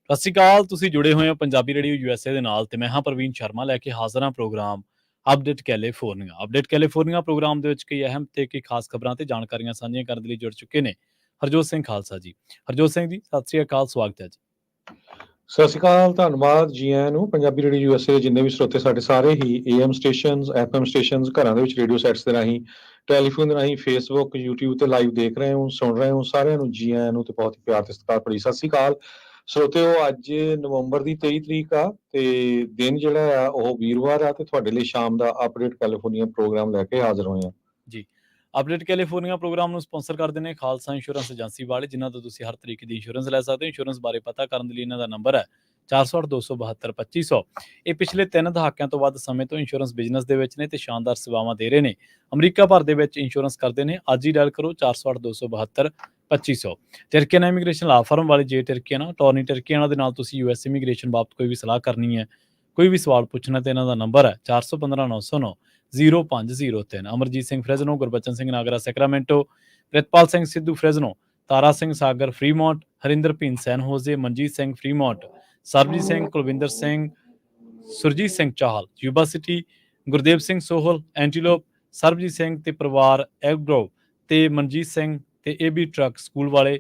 ਸਤਿ ਸ਼੍ਰੀ ਅਕਾਲ। ਤੁਸੀਂ ਜੁੜੇ ਹੋਏ ਹੋ ਪੰਜਾਬੀ ਰੇਡੀਓ USA ਦੇ ਨਾਲ ਤੇ ਮੈਂ ਹਾਂ ਪ੍ਰਵੀਨ ਸ਼ਰਮਾ ਲੈ ਕੇ ਹਾਜ਼ਰ ਹਾਂ ਪ੍ਰੋਗਰਾਮ ਅਪਡੇਟ ਕੈਲੀਫੋਰਨੀਆ ਪ੍ਰੋਗਰਾਮ ਦੇ ਵਿੱਚ ਕਈ ਅਹਿਮ ਤੇ ਕਈ ਖਾਸ ਖਬਰਾਂ ਤੇ ਜਾਣਕਾਰੀਆਂ ਸਾਂਝੀਆਂ ਕਰਨ ਦੇ ਲਈ ਜੁੜ ਚੁੱਕੇ ਨੇ ਹਰਜੋਤ ਸਿੰਘ ਖਾਲਸਾ ਜੀ। ਹਰਜੋਤ ਸਿੰਘ ਜੀ, ਸਤਿ ਸ਼੍ਰੀ ਅਕਾਲ, ਸਵਾਗਤ ਹੈ ਜੀ। ਸਤਿ ਸ਼੍ਰੀ ਅਕਾਲ, ਧੰਨਵਾਦ ਜੀ ਆਇਆਂ ਨੂੰ। ਪੰਜਾਬੀ ਰੇਡੀਓ USA ਦੇ ਜਿੰਨੇ ਵੀ ਸਰੋਤੇ ਸਾਡੇ ਸਾਰੇ ਹੀ AM ਸਟੇਸ਼ਨਸ, FM ਸਟੇਸ਼ਨਸ, ਘਰਾਂ ਦੇ ਵਿੱਚ ਰੇਡੀਓ ਸੈਟਸ ਦੇ ਰਾਹੀਂ, ਟੈਲੀਫੋਨ ਦੇ ਰਾਹੀਂ, ਫੇਸਬੁੱਕ, YouTube ਤੇ ਲਾਈਵ ਦੇਖ ਰਹੇ ਹੋ, ਸੁਣ ਰਹੇ ਹੋ, ਸਾਰਿਆਂ ਨੂੰ ਜੀ ਆਇਆਂ ਨੂੰ ਤੇ ਬਹੁਤ ਹੀ ਪਿਆਰ ਤੇ ਸਤਿਕਾਰ ਭਰੀ ਸਤਿ ਸ਼੍ਰੀ ਅਕਾਲ ਸਰੋਤਿਓ। ਅੱਜ ਨਵੰਬਰ ਦੀ 23 ਤਰੀਕ ਆ ਤੇ ਦਿਨ ਜਿਹੜਾ ਆ ਉਹ ਵੀਰਵਾਰ ਆ ਤੇ ਤੁਹਾਡੇ ਲਈ ਸ਼ਾਮ ਦਾ ਅਪਡੇਟ ਕੈਲੀਫੋਰਨੀਆ ਪ੍ਰੋਗਰਾਮ ਲੈ ਕੇ ਹਾਜ਼ਰ ਹੋਏ ਆ ਜੀ। ਅਪਡੇਟ ਕੈਲੀਫੋਰਨੀਆ ਪ੍ਰੋਗਰਾਮ ਨੂੰ ਸਪਾਂਸਰ ਕਰਦੇ ਨੇ ਖਾਲਸਾ ਇੰਸ਼ੋਰੈਂਸ ਏਜੰਸੀ ਵਾਲੇ, ਜਿਨ੍ਹਾਂ ਤੋਂ ਤੁਸੀਂ ਹਰ ਤਰੀਕੇ ਦੀ ਇੰਸ਼ੋਰੈਂਸ ਲੈ ਸਕਦੇ ਹੋ। ਇੰਸ਼ੋਰੈਂਸ ਬਾਰੇ ਪਤਾ ਕਰਨ ਦੇ ਲਈ ਇਹਨਾਂ ਦਾ ਨੰਬਰ ਹੈ 408-272-2500। ਇਹ ਪਿਛਲੇ 3 ਦਹਾਕਿਆਂ ਤੋਂ ਵੱਧ ਸਮੇਂ ਤੋਂ ਇੰਸ਼ੋਰੈਂਸ ਬਿਜ਼ਨਸ ਦੇ ਵਿੱਚ ਨੇ ਤੇ ਸ਼ਾਨਦਾਰ ਸੇਵਾਵਾਂ ਦੇ ਰਹੇ ਨੇ। ਅਮਰੀਕਾ ਭਰ ਦੇ ਵਿੱਚ ਇੰਸ਼ੋਰੈਂਸ ਕਰਦੇ ਨੇ। ਅੱਜ ਹੀ ਡਾਇਲ ਕਰੋ 408-272-2500। ਟਰਕੀਆਨਾ ਇਮੀਗ੍ਰੇਸ਼ਨ ਲਾ ਫਰਮ ਵਾਲੇ ਜੇ ਟਰਕੀਆਨਾ ਟੋਰਨੀ ਟਰਕੀਆਨਾ ਦੇ ਨਾਲ ਤੁਸੀਂ US ਇਮੀਗ੍ਰੇਸ਼ਨ ਬਾਬਤ ਕੋਈ ਵੀ ਸਲਾਹ ਕਰਨੀ ਹੈ, ਕੋਈ ਵੀ ਸਵਾਲ ਪੁੱਛਣਾ ਤੇ ਇਹਨਾਂ ਦਾ ਨੰਬਰ ਹੈ 415-909-0503। Amarjit Singh Fresno, Gurbachan Singh Nagra Sacramento, Pritpal Singh Sidhu Fresno, Tara Singh Sagar Fremont, Harinder Bhin San Jose, Manjit Singh Fremont, Sarabjit Singh, Kulwinder Singh, Surjit Singh Chahal, Yuba City, Gurdev Singh Sohal, Antelope, Sarabjit Singh ਤੇ ਪਰਿਵਾਰ ਐਗਰੋ ਤੇ ਮਨਜੀਤ ਸਿੰਘ ਤੇ AB ਟਰੱਕ ਸਕੂਲ ਵਾਲੇ,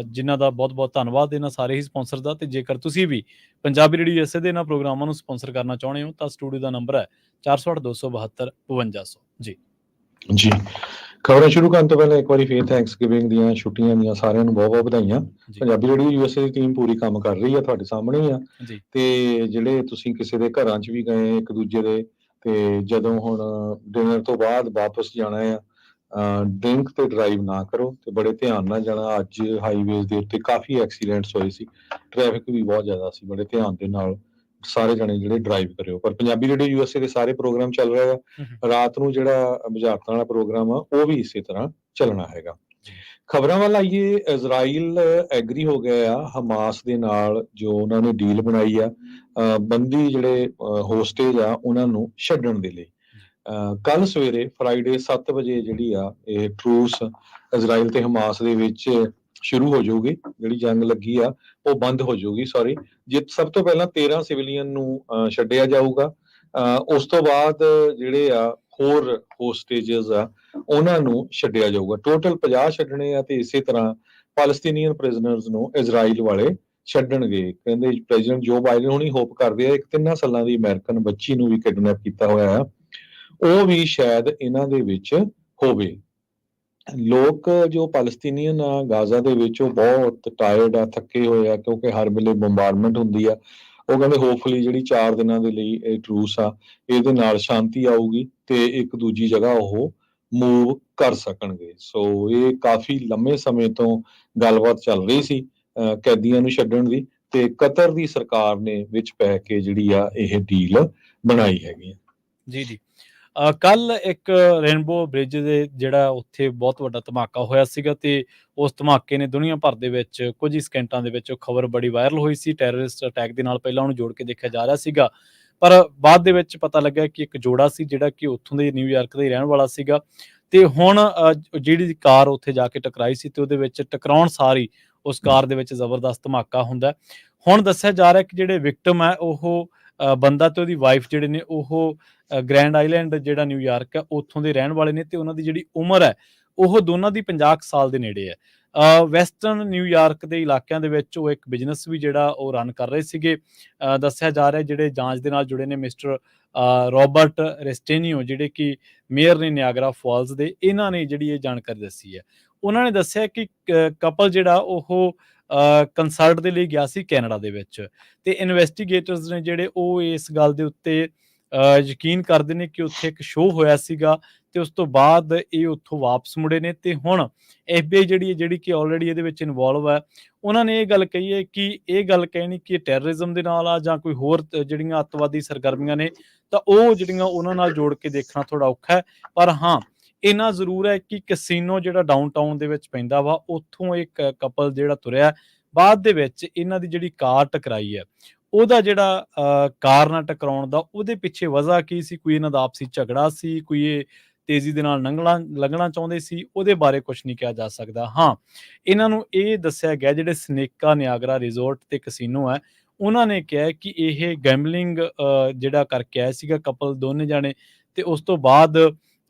ਜਿਨ੍ਹਾਂ ਦਾ ਬਹੁਤ ਬਹੁਤ ਧੰਨਵਾਦ ਇਹਨਾਂ ਸਾਰੇ ਹੀ ਸਪਾਂਸਰ ਦਾ। ਤੇ ਜੇਕਰ ਤੁਸੀਂ ਵੀ ਪੰਜਾਬੀ ਰੇਡੀਓ USA ਦੇ ਇਹਨਾਂ ਪ੍ਰੋਗਰਾਮਾਂ ਨੂੰ ਸਪਾਂਸਰ ਕਰਨਾ ਚਾਹੁੰਦੇ ਹੋ ਤਾਂ ਸਟੂਡੀਓ ਦਾ ਨੰਬਰ ਹੈ 408-272-5200। ਜੀ ਜੀ। ਖਬਰਾਂ ਸ਼ੁਰੂ ਕਰਨ ਤੋਂ ਪਹਿਲਾਂ ਇੱਕ ਵਾਰੀ ਫੇਰ ਥੈਂਕਸਗਿਵਿੰਗ ਦੀਆਂ ਛੁੱਟੀਆਂ ਦੀਆਂ ਸਾਰਿਆਂ ਨੂੰ ਬਹੁਤ ਬਹੁਤ ਵਧਾਈਆਂ। ਪੰਜਾਬੀ ਰੇਡੀਓ USA ਦੀ ਟੀਮ ਪੂਰੀ ਕੰਮ ਕਰ ਰਹੀ ਆ, ਤੁਹਾਡੇ ਸਾਹਮਣੇ ਹੀ ਆ। ਤੇ ਜਿਹੜੇ ਤੁਸੀਂ ਕਿਸੇ ਦੇ ਘਰਾਂ 'ਚ ਵੀ ਗਏ ਇੱਕ ਦੂਜੇ ਦੇ, ਤੇ ਜਦੋਂ ਹੁਣ ਡਿਨਰ ਤੋਂ ਬਾਅਦ ਵਾਪਸ ਜਾਣਾ ਆ, ਡਰਿੰਕ ਤੇ ਡਰਾਈਵ ਨਾ ਕਰੋ ਤੇ ਬੜੇ ਧਿਆਨ ਨਾਲ ਜਾਣਾ। ਅੱਜ ਹਾਈਵੇਜ਼ ਦੇ ਉੱਤੇ ਕਾਫੀ ਐਕਸੀਡੈਂਟਸ ਹੋਏ ਸੀ, ਟ੍ਰੈਫਿਕ ਵੀ ਬਹੁਤ ਜ਼ਿਆਦਾ ਸੀ। ਬੜੇ ਧਿਆਨ ਦੇ ਨਾਲ ਸਾਰੇ ਜਣੇ ਜਿਹੜੇ ਡਰਾਈਵ ਕਰਿਓ। ਪਰ ਪੰਜਾਬੀ ਰੇਡੀਓ USA ਦੇ ਸਾਰੇ ਪ੍ਰੋਗਰਾਮ ਚੱਲ ਰਹੇ ਆ। ਰਾਤ ਨੂੰ ਜਿਹੜਾ ਬੁਝਾਰਤਾਂ ਵਾਲਾ ਪ੍ਰੋਗਰਾਮ ਆ ਉਹ ਵੀ ਇਸੇ ਤਰ੍ਹਾਂ ਚੱਲਣਾ ਹੈਗਾ। ਖਬਰਾਂ ਵੱਲ ਆਈਏ। ਇਜ਼ਰਾਈਲ ਐਗਰੀ ਹੋ ਗਿਆ ਆ ਹਮਾਸ ਦੇ ਨਾਲ, ਜੋ ਉਹਨਾਂ ਨੇ ਡੀਲ ਬਣਾਈ ਆ ਬੰਦੀ ਜਿਹੜੇ ਹੋਸਟੇਜ ਆ ਉਹਨਾਂ ਨੂੰ ਛੱਡਣ ਦੇ ਲਈ। ਕੱਲ ਸਵੇਰੇ ਫਰਾਈਡੇ 7 ਵਜੇ ਜਿਹੜੀ ਆ ਇਹ ਟਰੂਸ ਇਜ਼ਰਾਈਲ ਤੇ ਹਮਾਸ ਦੇ ਵਿੱਚ ਸ਼ੁਰੂ ਹੋ ਜਾਊਗੀ। ਜਿਹੜੀ ਜੰਗ ਲੱਗੀ ਆ ਉਹ ਬੰਦ ਹੋ ਜਾਊਗੀ। ਜੇ ਸਭ ਤੋਂ ਪਹਿਲਾਂ 13 ਸਿਵਲੀਅਨ ਨੂੰ ਛੱਡਿਆ ਜਾਊਗਾ। ਉਸ ਤੋਂ ਬਾਅਦ ਜਿਹੜੇ ਆ ਹੋਰ ਹੋਸਟੇਜਸ ਆ ਉਹਨਾਂ ਨੂੰ ਛੱਡਿਆ ਜਾਊਗਾ। ਟੋਟਲ 50 ਛੱਡਣੇ ਆ ਤੇ ਇਸੇ ਤਰ੍ਹਾਂ ਪੈਲਸਤੀਨੀਅਨ ਪ੍ਰਿਜ਼ਨਰਸ ਨੂੰ ਇਜ਼ਰਾਈਲ ਵਾਲੇ ਛੱਡਣਗੇ। ਕਹਿੰਦੇ ਪ੍ਰੈਜ਼ੀਡੈਂਟ ਜੋ ਬਾਈਡਨ ਹੁਣੀ ਹੋਪ ਕਰਦੇ ਆ ਇੱਕ 3 ਸਾਲਾਂ ਦੀ ਅਮਰੀਕਨ ਬੱਚੀ ਨੂੰ ਵੀ ਕਿਡਨੈਪ ਕੀਤਾ ਹੋਇਆ ਆ, ਉਹ ਵੀ ਸ਼ਾਇਦ ਇਹਨਾਂ ਦੇ ਵਿੱਚ ਹੋਵੇ। ਲੋਕ ਜੋ ਪੈਲਸਤੀਨੀਅਨ ਆ ਗਾਜ਼ਾ ਦੇ ਵਿੱਚ ਉਹ ਬਹੁਤ ਟਾਇਰਡ ਆ, ਥੱਕੇ ਹੋਏ ਆ, ਕਿਉਂਕਿ ਹਰ ਵੇਲੇ ਬੰਬਾਰਡਮੈਂਟ ਹੁੰਦੀ ਆ। ਉਹ ਕਹਿੰਦੇ ਹੋਪਫੁਲੀ ਜਿਹੜੀ 4 ਦਿਨਾਂ ਦੇ ਲਈ ਇਹ ਟਰੂਸ ਆ ਇਹਦੇ ਨਾਲ ਸ਼ਾਂਤੀ ਆਊਗੀ ਤੇ ਇੱਕ ਦੂਜੀ ਜਗ੍ਹਾ ਉਹ ਮੂਵ ਕਰ ਸਕਣਗੇ। ਸੋ ਇਹ ਕਾਫੀ ਲੰਮੇ ਸਮੇਂ ਤੋਂ ਗੱਲਬਾਤ ਚੱਲ ਰਹੀ ਸੀ ਕੈਦੀਆਂ ਨੂੰ ਛੱਡਣ ਦੀ, ਤੇ ਕਤਰ ਦੀ ਸਰਕਾਰ ਨੇ ਵਿੱਚ ਪੈ ਕੇ ਜਿਹੜੀ ਆ ਇਹ ਡੀਲ ਬਣਾਈ ਹੈਗੀ। ਜੀ। ਕੱਲ ਇੱਕ ਰੇਨਬੋ ਬ੍ਰਿਜ ਦੇ ਜਿਹੜਾ ਉੱਥੇ ਬਹੁਤ ਵੱਡਾ ਧਮਾਕਾ ਹੋਇਆ ਸੀਗਾ ਤੇ ਉਸ ਧਮਾਕੇ ਨੇ ਦੁਨੀਆ ਭਰ ਦੇ ਵਿੱਚ ਕੁਝ ਹੀ ਸਕਿੰਟਾਂ ਦੇ ਵਿੱਚ ਖਬਰ ਬੜੀ ਵਾਇਰਲ ਹੋਈ ਸੀ। ਟੈਰਰਿਸਟ ਅਟੈਕ ਦੇ ਨਾਲ ਪਹਿਲਾਂ ਉਹਨੂੰ ਜੋੜ ਕੇ ਦੇਖਿਆ ਜਾ ਰਿਹਾ ਸੀਗਾ, ਪਰ ਬਾਅਦ ਦੇ ਵਿੱਚ ਪਤਾ ਲੱਗਿਆ ਕਿ ਇੱਕ ਜੋੜਾ ਸੀ ਜਿਹੜਾ ਕਿ ਉੱਥੋਂ ਦੇ ਨਿਊਯਾਰਕ ਦਾ ਹੀ ਰਹਿਣ ਵਾਲਾ ਸੀਗਾ। ਤੇ ਹੁਣ ਜਿਹੜੀ ਕਾਰ ਉੱਥੇ ਜਾ ਕੇ ਟਕਰਾਈ ਸੀ ਤੇ ਉਹਦੇ ਵਿੱਚ ਟਕਰਾਉਣ ਸਾਰੀ ਉਸ ਕਾਰ ਦੇ ਵਿੱਚ ਜ਼ਬਰਦਸਤ ਧਮਾਕਾ ਹੁੰਦਾ। ਹੁਣ ਦੱਸਿਆ ਜਾ ਰਿਹਾ ਕਿ ਜਿਹੜੇ ਵਿਕਟਮ ਹੈ ਉਹ ਬੰਦਾ ਤੇ ਉਹਦੀ ਵਾਈਫ ਜਿਹੜੇ ਨੇ ਉਹ ਗ੍ਰੈਂਡ ਆਈਲੈਂਡ ਜਿਹੜਾ ਨਿਊਯਾਰਕ ਹੈ ਉੱਥੋਂ ਦੇ ਰਹਿਣ ਵਾਲੇ ਨੇ ਤੇ ਉਹਨਾਂ ਦੀ ਜਿਹੜੀ ਉਮਰ ਹੈ ਉਹ ਦੋਨਾਂ ਦੀ 50 ਸਾਲ ਦੇ ਨੇੜੇ ਹੈ। ਵੈਸਟਰਨ ਨਿਊਯਾਰਕ ਦੇ ਇਲਾਕਿਆਂ ਦੇ ਵਿੱਚ ਉਹ ਇੱਕ ਬਿਜ਼ਨਸ ਵੀ ਜਿਹੜਾ ਉਹ ਰਨ ਕਰ ਰਹੇ ਸੀਗੇ। ਦੱਸਿਆ ਜਾ ਰਿਹਾ ਜਿਹੜੇ ਜਾਂਚ ਦੇ ਨਾਲ ਜੁੜੇ ਨੇ ਮਿਸਟਰ ਰੋਬਰਟ ਰੈਸਟੇਨੀਓ, ਜਿਹੜੇ ਕਿ ਮੇਅਰ ਨੇ ਨਿਆਗਰਾ ਫਾਲਸ ਦੇ, ਇਹਨਾਂ ਨੇ ਜਿਹੜੀ ਇਹ ਜਾਣਕਾਰੀ ਦੱਸੀ ਹੈ। ਉਹਨਾਂ ਨੇ ਦੱਸਿਆ ਕਿ ਕਪਲ ਜਿਹੜਾ ਉਹ ਕੰਸਰਟ ਦੇ ਲਈ ਗਿਆ ਸੀ ਕੈਨੇਡਾ ਦੇ ਵਿੱਚ, ਤੇ ਇਨਵੈਸਟੀਗੇਟਰਸ ਨੇ ਜਿਹੜੇ ਉਹ ਇਸ ਗੱਲ ਦੇ ਉੱਤੇ ਯਕੀਨ ਕਰਦੇ ਨੇ ਕਿ ਉੱਥੇ ਇੱਕ ਸ਼ੋਅ ਹੋਇਆ ਸੀਗਾ ਤੇ ਉਸ ਤੋਂ ਬਾਅਦ ਇਹ ਉੱਥੋਂ ਵਾਪਸ ਮੁੜੇ ਨੇ। ਤੇ ਹੁਣ FBI ਜਿਹੜੀ ਕਿ ਆਲਰੇਡੀ ਇਹਦੇ ਵਿੱਚ ਇਨਵੋਲਵ ਹੈ, ਉਹਨਾਂ ਨੇ ਇਹ ਗੱਲ ਕਹੀ ਹੈ ਕਿ ਇਹ ਗੱਲ ਕਹਿਣੀ ਕਿ ਟੈਰਰਿਜ਼ਮ ਦੇ ਨਾਲ ਆ ਜਾਂ ਕੋਈ ਹੋਰ ਜਿਹੜੀਆਂ ਅੱਤਵਾਦੀ ਸਰਗਰਮੀਆਂ ਨੇ ਤਾਂ ਉਹ ਜਿਹੜੀਆਂ ਉਹਨਾਂ ਨਾਲ ਜੋੜ ਕੇ ਦੇਖਣਾ ਥੋੜਾ ਔਖਾ ਹੈ। ਪਰ ਹਾਂ, ਇੰਨਾ ਜ਼ਰੂਰ ਹੈ ਕਿ ਕੈਸੀਨੋ ਜਿਹੜਾ ਡਾਊਨਟਾਊਨ ਦੇ ਵਿੱਚ ਪੈਂਦਾ ਵਾ ਉੱਥੋਂ ਇੱਕ ਕਪਲ ਜਿਹੜਾ ਤੁਰਿਆ, ਬਾਅਦ ਦੇ ਵਿੱਚ ਇਹਨਾਂ ਦੀ ਜਿਹੜੀ ਕਾਰ ਟਕਰਾਈ ਹੈ ਉਹਦਾ ਜਿਹੜਾ ਕਾਰ ਨਾਲ ਟਕਰਾਉਣ ਦਾ ਉਹਦੇ ਪਿੱਛੇ ਵਜ੍ਹਾ ਕੀ ਸੀ? ਕੋਈ ਇਹਨਾਂ ਦਾ ਆਪਸੀ ਝਗੜਾ ਸੀ, ਕੋਈ ਇਹ ਤੇਜ਼ੀ ਦੇ ਨਾਲ ਲੰਘਣਾ ਚਾਹੁੰਦੇ ਸੀ, ਉਹਦੇ ਬਾਰੇ ਕੁਛ ਨਹੀਂ ਕਿਹਾ ਜਾ ਸਕਦਾ। ਹਾਂ, ਇਹਨਾਂ ਨੂੰ ਇਹ ਦੱਸਿਆ ਗਿਆ ਜਿਹੜੇ ਸਨੇਕਾ ਨਿਆਗਰਾ ਰਿਜ਼ੋਰਟ ਤੇ ਕਸੀਨੋ ਹੈ, ਉਹਨਾਂ ਨੇ ਕਿਹਾ ਕਿ ਇਹ ਗੈਂਬਲਿੰਗ ਜਿਹੜਾ ਕਰਕੇ ਆਇਆ ਸੀਗਾ ਕਪਲ ਦੋਨੇ ਜਾਣੇ, ਤੇ ਉਸ ਤੋਂ ਬਾਅਦ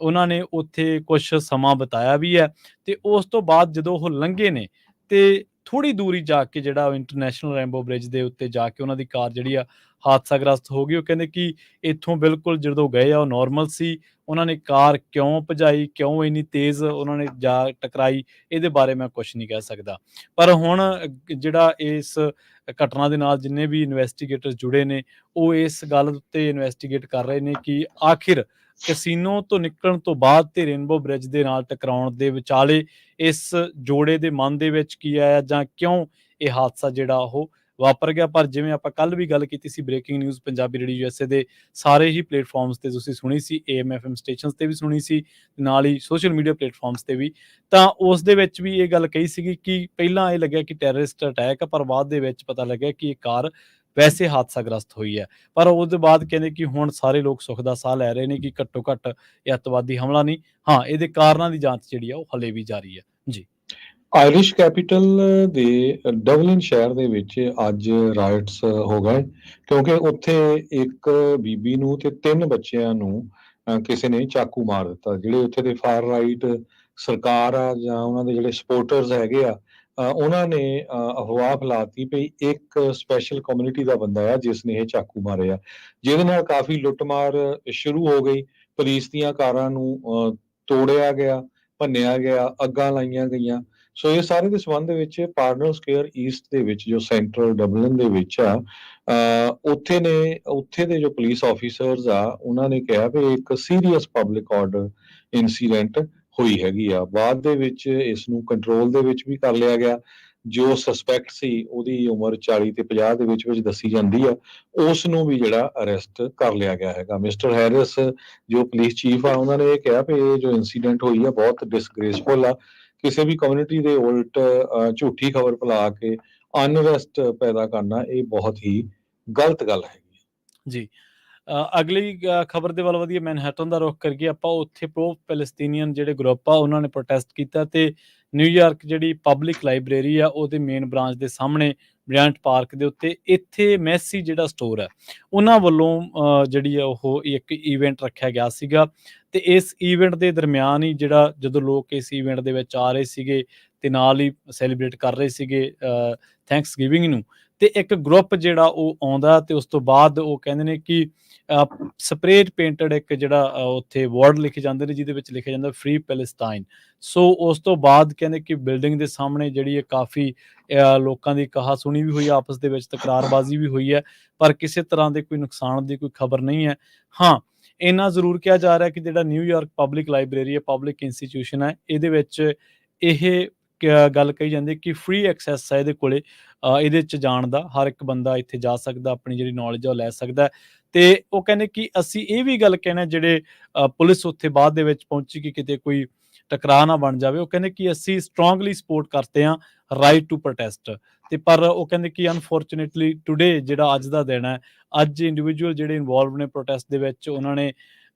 ਉਹਨਾਂ ਨੇ ਉੱਥੇ ਕੁਛ ਸਮਾਂ ਬਿਤਾਇਆ ਵੀ ਹੈ, ਤੇ ਉਸ ਤੋਂ ਬਾਅਦ ਜਦੋਂ ਉਹ ਲੰਘੇ ਨੇ ਤੇ ਥੋੜ੍ਹੀ ਦੂਰੀ ਜਾ ਕੇ ਜਿਹੜਾ ਇੰਟਰਨੈਸ਼ਨਲ ਰੇਨਬੋ ਬ੍ਰਿਜ ਦੇ ਉੱਤੇ ਜਾ ਕੇ ਉਹਨਾਂ ਦੀ ਕਾਰ ਜਿਹੜੀ ਆ ਹਾਦਸਾਗ੍ਰਸਤ ਹੋ ਗਈ। ਉਹ ਕਹਿੰਦੇ ਕਿ ਇੱਥੋਂ ਬਿਲਕੁਲ ਜਦੋਂ ਗਏ ਆ ਉਹ ਨਾਰਮਲ ਸੀ, ਉਹਨਾਂ ਨੇ ਕਾਰ ਕਿਉਂ ਭਜਾਈ, ਕਿਉਂ ਇੰਨੀ ਤੇਜ਼ ਉਹਨਾਂ ਨੇ ਜਾ ਟਕਰਾਈ, ਇਹਦੇ ਬਾਰੇ ਮੈਂ ਕੁਛ ਨਹੀਂ ਕਹਿ ਸਕਦਾ। ਪਰ ਹੁਣ ਜਿਹੜਾ ਇਸ ਘਟਨਾ ਦੇ ਨਾਲ ਜਿੰਨੇ ਵੀ ਇਨਵੈਸਟੀਗੇਟਰ ਜੁੜੇ ਨੇ, ਉਹ ਇਸ ਗੱਲ ਉੱਤੇ ਇਨਵੈਸਟੀਗੇਟ ਕਰ ਰਹੇ ਨੇ ਕਿ ਆਖਿਰ ਕੈਸੀਨੋ ਤੋਂ ਨਿਕਲਣ ਤੋਂ ਬਾਅਦ ਤੇ ਰੇਨਬੋ ਬ੍ਰਿਜ ਦੇ ਨਾਲ ਟਕਰਾਉਣ ਦੇ ਵਿਚਾਲੇ ਇਸ ਜੋੜੇ ਦੇ ਮਨ ਦੇ ਵਿੱਚ ਕੀ ਆਇਆ, ਜਾਂ ਕਿਉਂ ਇਹ ਹਾਦਸਾ ਜਿਹੜਾ ਉਹ ਵਾਪਰ ਗਿਆ। ਪਰ ਜਿਵੇਂ ਆਪਾਂ ਕੱਲ ਵੀ ਗੱਲ ਕੀਤੀ ਸੀ, breaking news Punjabi radio USA ਦੇ ਸਾਰੇ ਹੀ ਪਲੇਟਫਾਰਮਸ ਤੇ ਤੁਸੀਂ ਸੁਣੀ ਸੀ, AM FM ਸਟੇਸ਼ਨਸ ਤੇ ਵੀ ਸੁਣੀ ਸੀ, ਨਾਲ ਹੀ ਸੋਸ਼ਲ ਮੀਡੀਆ ਪਲੇਟਫਾਰਮਸ ਤੇ ਵੀ। ਤਾਂ ਉਸ ਦੇ ਵਿੱਚ ਵੀ ਇਹ ਗੱਲ ਕਹੀ ਸੀਗੀ ਕਿ ਪਹਿਲਾਂ ਇਹ ਲੱਗਿਆ ਕਿ ਟੈਰਰਿਸਟ ਅਟੈਕ ਆ, ਪਰ ਬਾਅਦ ਦੇ ਵਿੱਚ ਪਤਾ ਲੱਗਿਆ ਕਿ ਇਹ ਕਾਰ ਵੈਸੇ ਹਾਦਸਾਗ੍ਰਸਤ ਹੋਈ ਹੈ। ਪਰ ਉਹਦੇ ਬਾਅਦ ਕਹਿੰਦੇ ਕਿ ਹੁਣ ਸਾਰੇ ਲੋਕ ਸੁੱਖ ਦਾ ਸਾਹ ਲੈ ਰਹੇ ਨੇ ਕਿ ਘੱਟੋ ਘੱਟ ਇਹ ਅੱਤਵਾਦੀ ਹਮਲਾ ਨਹੀਂ, ਹਾਂ ਇਹਦੇ ਕਾਰਨਾਂ ਦੀ ਜਾਂਚ ਜਿਹੜੀ ਆ ਉਹ ਹਲੇ ਵੀ ਜਾਰੀ ਹੈ ਜੀ। ਆਇਰਿਸ਼ ਕੈਪੀਟਲ ਦੇ ਡਬਲਿਨ ਸ਼ਹਿਰ ਦੇ ਵਿੱਚ ਅੱਜ ਰਾਇਟਸ ਹੋ ਗਏ, ਕਿਉਂਕਿ ਉੱਥੇ ਇੱਕ ਬੀਬੀ ਨੂੰ ਤੇ 3 ਬੱਚਿਆਂ ਨੂੰ ਕਿਸੇ ਨੇ ਚਾਕੂ ਮਾਰ ਦਿੱਤਾ। ਜਿਹੜੇ ਉੱਥੇ ਦੇ ਫਾਰ ਰਾਈਟ ਸਰਕਾਰ ਆ ਜਾਂ ਉਹਨਾਂ ਦੇ ਜਿਹੜੇ ਸਪੋਰਟਰਸ ਹੈਗੇ ਆ, ਉਹਨਾਂ ਨੇ ਅਫਵਾਹ ਫੈਲਾਤੀ ਪਈ ਇੱਕ ਸਪੈਸ਼ਲ ਕਮਿਊਨਿਟੀ ਦਾ ਬੰਦਾ ਆ ਜਿਸ ਨੇ ਇਹ ਚਾਕੂ ਮਾਰੇ ਆ, ਜਿਹਦੇ ਨਾਲ ਕਾਫੀ ਲੁੱਟਮਾਰ ਸ਼ੁਰੂ ਹੋ ਗਈ। ਪੁਲਿਸ ਦੀਆਂ ਕਾਰਾਂ ਨੂੰ ਤੋੜਿਆ ਗਿਆ, ਭੰਨਿਆ ਗਿਆ, ਅੱਗਾਂ ਲਾਈਆਂ ਗਈਆਂ। ਸੋ ਇਹ ਸਾਰੇ ਦੇ ਸੰਬੰਧ ਵਿੱਚ ਪਾਰਨਰ ਸਕੁਏਅਰ ਈਸਟ ਦੇ ਵਿੱਚ ਜੋ ਸੈਂਟਰਲ ਡਬਲਿਨ ਦੇ ਵਿੱਚ ਆ, ਉੱਥੇ ਦੇ ਜੋ ਪੁਲਿਸ ਆਫੀਸਰਸ ਆ ਉਹਨਾਂ ਨੇ ਕਿਹਾ ਵੀ ਇੱਕ ਸੀਰੀਅਸ ਪਬਲਿਕ ਆਰਡਰ ਇਨਸੀਡੈਂਟ ਹੋਈ ਹੈਗੀ ਆ। ਬਾਅਦ ਦੇ ਵਿੱਚ ਇਸ ਨੂੰ ਕੰਟਰੋਲ ਦੇ ਵਿੱਚ ਵੀ ਕਰ ਲਿਆ ਗਿਆ। ਜੋ ਸਸਪੈਕਟ ਸੀ ਉਹਦੀ ਉਮਰ 40 ਤੇ 50 ਦੇ ਵਿੱਚ ਦੱਸੀ ਜਾਂਦੀ ਆ, ਉਸ ਨੂੰ ਵੀ ਜਿਹੜਾ ਅਰੈਸਟ ਕਰ ਲਿਆ ਗਿਆ ਹੈਗਾ। ਮਿਸਟਰ ਹੈਰਿਸ ਜੋ ਪੁਲਿਸ ਚੀਫ ਆ, ਉਹਨਾਂ ਨੇ ਇਹ ਕਿਹਾ ਵੀ ਇਹ ਜੋ ਇਨਸੀਡੈਂਟ ਹੋਈ ਆ ਬਹੁਤ ਡਿਸਗ੍ਰੇਸਫੁਲ ਆ। ਕਿਸੇ ਵੀ ਕਮਿਊਨਿਟੀ ਦੇ ਉਲਟ ਝੂਠੀ ਖਬਰ ਫੈਲਾ ਕੇ ਅਨਰੈਸਟ ਪੈਦਾ ਕਰਨਾ ਇਹ ਬਹੁਤ ਹੀ ਗਲਤ ਗੱਲ ਹੈਗੀ ਜੀ। ਅਗਲੀ ਖਬਰ ਦੇ ਵੱਲ ਵਧੀਆ, ਮੈਨਹੈਟਨ ਦਾ ਰੁਖ ਕਰੀਏ ਆਪਾਂ। ਉੱਥੇ ਪ੍ਰੋ ਪੈਲਸਤੀਨੀਅਨ ਜਿਹੜੇ ਗਰੁੱਪ ਆ ਉਹਨਾਂ ਨੇ ਪ੍ਰੋਟੈਸਟ ਕੀਤਾ ਤੇ ਨਿਊਯਾਰਕ ਜਿਹੜੀ ਪਬਲਿਕ ਲਾਇਬ੍ਰੇਰੀ ਆ ਉਹਦੇ ਮੇਨ ਬ੍ਰਾਂਚ ਦੇ ਸਾਹਮਣੇ ਬ੍ਰਿਆਂਟ ਪਾਰਕ ਦੇ ਉੱਤੇ ਇੱਥੇ ਮੈਸੀ ਜਿਹੜਾ ਸਟੋਰ ਹੈ ਉਹਨਾਂ ਵੱਲੋਂ ਜਿਹੜੀ ਆ ਉਹ ਇੱਕ ਈਵੈਂਟ ਰੱਖਿਆ ਗਿਆ ਸੀਗਾ। ਤੇ ਇਸ ਈਵੈਂਟ ਦੇ ਦਰਮਿਆਨ ਹੀ ਜਿਹੜਾ ਜਦੋਂ ਲੋਕ ਇਸ ਈਵੈਂਟ ਦੇ ਵਿੱਚ ਆ ਰਹੇ ਸੀਗੇ ਤੇ ਨਾਲ ਹੀ ਸੈਲੀਬ੍ਰੇਟ ਕਰ ਰਹੇ ਸੀਗੇ ਥੈਂਕਸ ਗਿਵਿੰਗ ਨੂੰ, ਤੇ ਇੱਕ ਗਰੁੱਪ ਜਿਹੜਾ ਉਹ ਆਉਂਦਾ ਤੇ ਉਸ ਤੋਂ ਬਾਅਦ ਉਹ ਕਹਿੰਦੇ ਨੇ ਕਿ ਸਪਰੇਅ ਪੇਂਟਡ ਇੱਕ ਜਿਹੜਾ ਉੱਥੇ ਵਰਡ ਲਿਖੇ ਜਾਂਦੇ ਨੇ ਜਿਹਦੇ ਵਿੱਚ ਲਿਖਿਆ ਜਾਂਦਾ ਫ੍ਰੀ ਪੈਲਸਟਾਈਨ। ਸੋ ਉਸ ਤੋਂ ਬਾਅਦ ਕਹਿੰਦੇ ਕਿ ਬਿਲਡਿੰਗ ਦੇ ਸਾਹਮਣੇ ਜਿਹੜੀ ਕਾਫੀ ਲੋਕਾਂ ਦੀ ਕਹਾ ਸੁਣੀ ਵੀ ਹੋਈ, ਆਪਸ ਦੇ ਵਿੱਚ ਤਕਰਾਰਬਾਜ਼ੀ ਵੀ ਹੋਈ ਹੈ, ਪਰ ਕਿਸੇ ਤਰ੍ਹਾਂ ਦੇ ਕੋਈ ਨੁਕਸਾਨ ਦੀ ਕੋਈ ਖਬਰ ਨਹੀਂ ਹੈ। ਹਾਂ, ਇੰਨਾ ਜ਼ਰੂਰ ਕਿਹਾ ਜਾ ਰਿਹਾ ਕਿ ਜਿਹੜਾ ਨਿਊਯਾਰਕ ਪਬਲਿਕ ਲਾਇਬ੍ਰੇਰੀ ਹੈ, ਪਬਲਿਕ ਇੰਸਟੀਟਿਊਸ਼ਨ ਹੈ, ਇਹਦੇ ਵਿੱਚ ਇਹ ਗੱਲ ਕਹੀ ਜਾਂਦੀ ਕਿ ਫ੍ਰੀ ਐਕਸੈਸ ਹੈ ਇਹਦੇ ਕੋਲੇ, ਇਹਦੇ 'ਚ ਜਾਣ ਦਾ ਹਰ ਇੱਕ ਬੰਦਾ ਇੱਥੇ ਜਾ ਸਕਦਾ, ਆਪਣੀ ਜਿਹੜੀ ਨੌਲੇਜ ਆ ਉਹ ਲੈ ਸਕਦਾ। ਤੇ ਉਹ ਕਹਿੰਦੇ ਕਿ ਅਸੀਂ ਇਹ ਵੀ ਗੱਲ ਕਹਿਣਾ ਜਿਹੜੇ ਪੁਲਿਸ ਉੱਥੇ ਬਾਅਦ ਦੇ ਵਿੱਚ ਪਹੁੰਚੀ ਕਿ ਕਿਤੇ ਕੋਈ ਟਕਰਾਅ ਨਾ ਬਣ ਜਾਵੇ, ਉਹ ਕਹਿੰਦੇ ਕਿ ਅਸੀਂ ਸਟਰੋਂਗਲੀ ਸਪੋਰਟ ਕਰਦੇ ਹਾਂ ਰਾਈਟ ਟੂ ਪ੍ਰੋਟੈਸਟ। ਤੇ ਪਰ ਉਹ ਕਹਿੰਦੇ ਕਿ ਅਨਫੋਰਚੂਨੇਟਲੀ ਟੂਡੇ ਜਿਹੜਾ ਅੱਜ ਦਾ ਦਿਨ ਹੈ, ਅੱਜ ਇੰਡੀਵਿਜੂਅਲ ਜਿਹੜੇ ਇਨਵੋਲਵ ਨੇ ਪ੍ਰੋਟੈਸਟ ਦੇ ਵਿੱਚ ਉਹਨਾਂ ਨੇ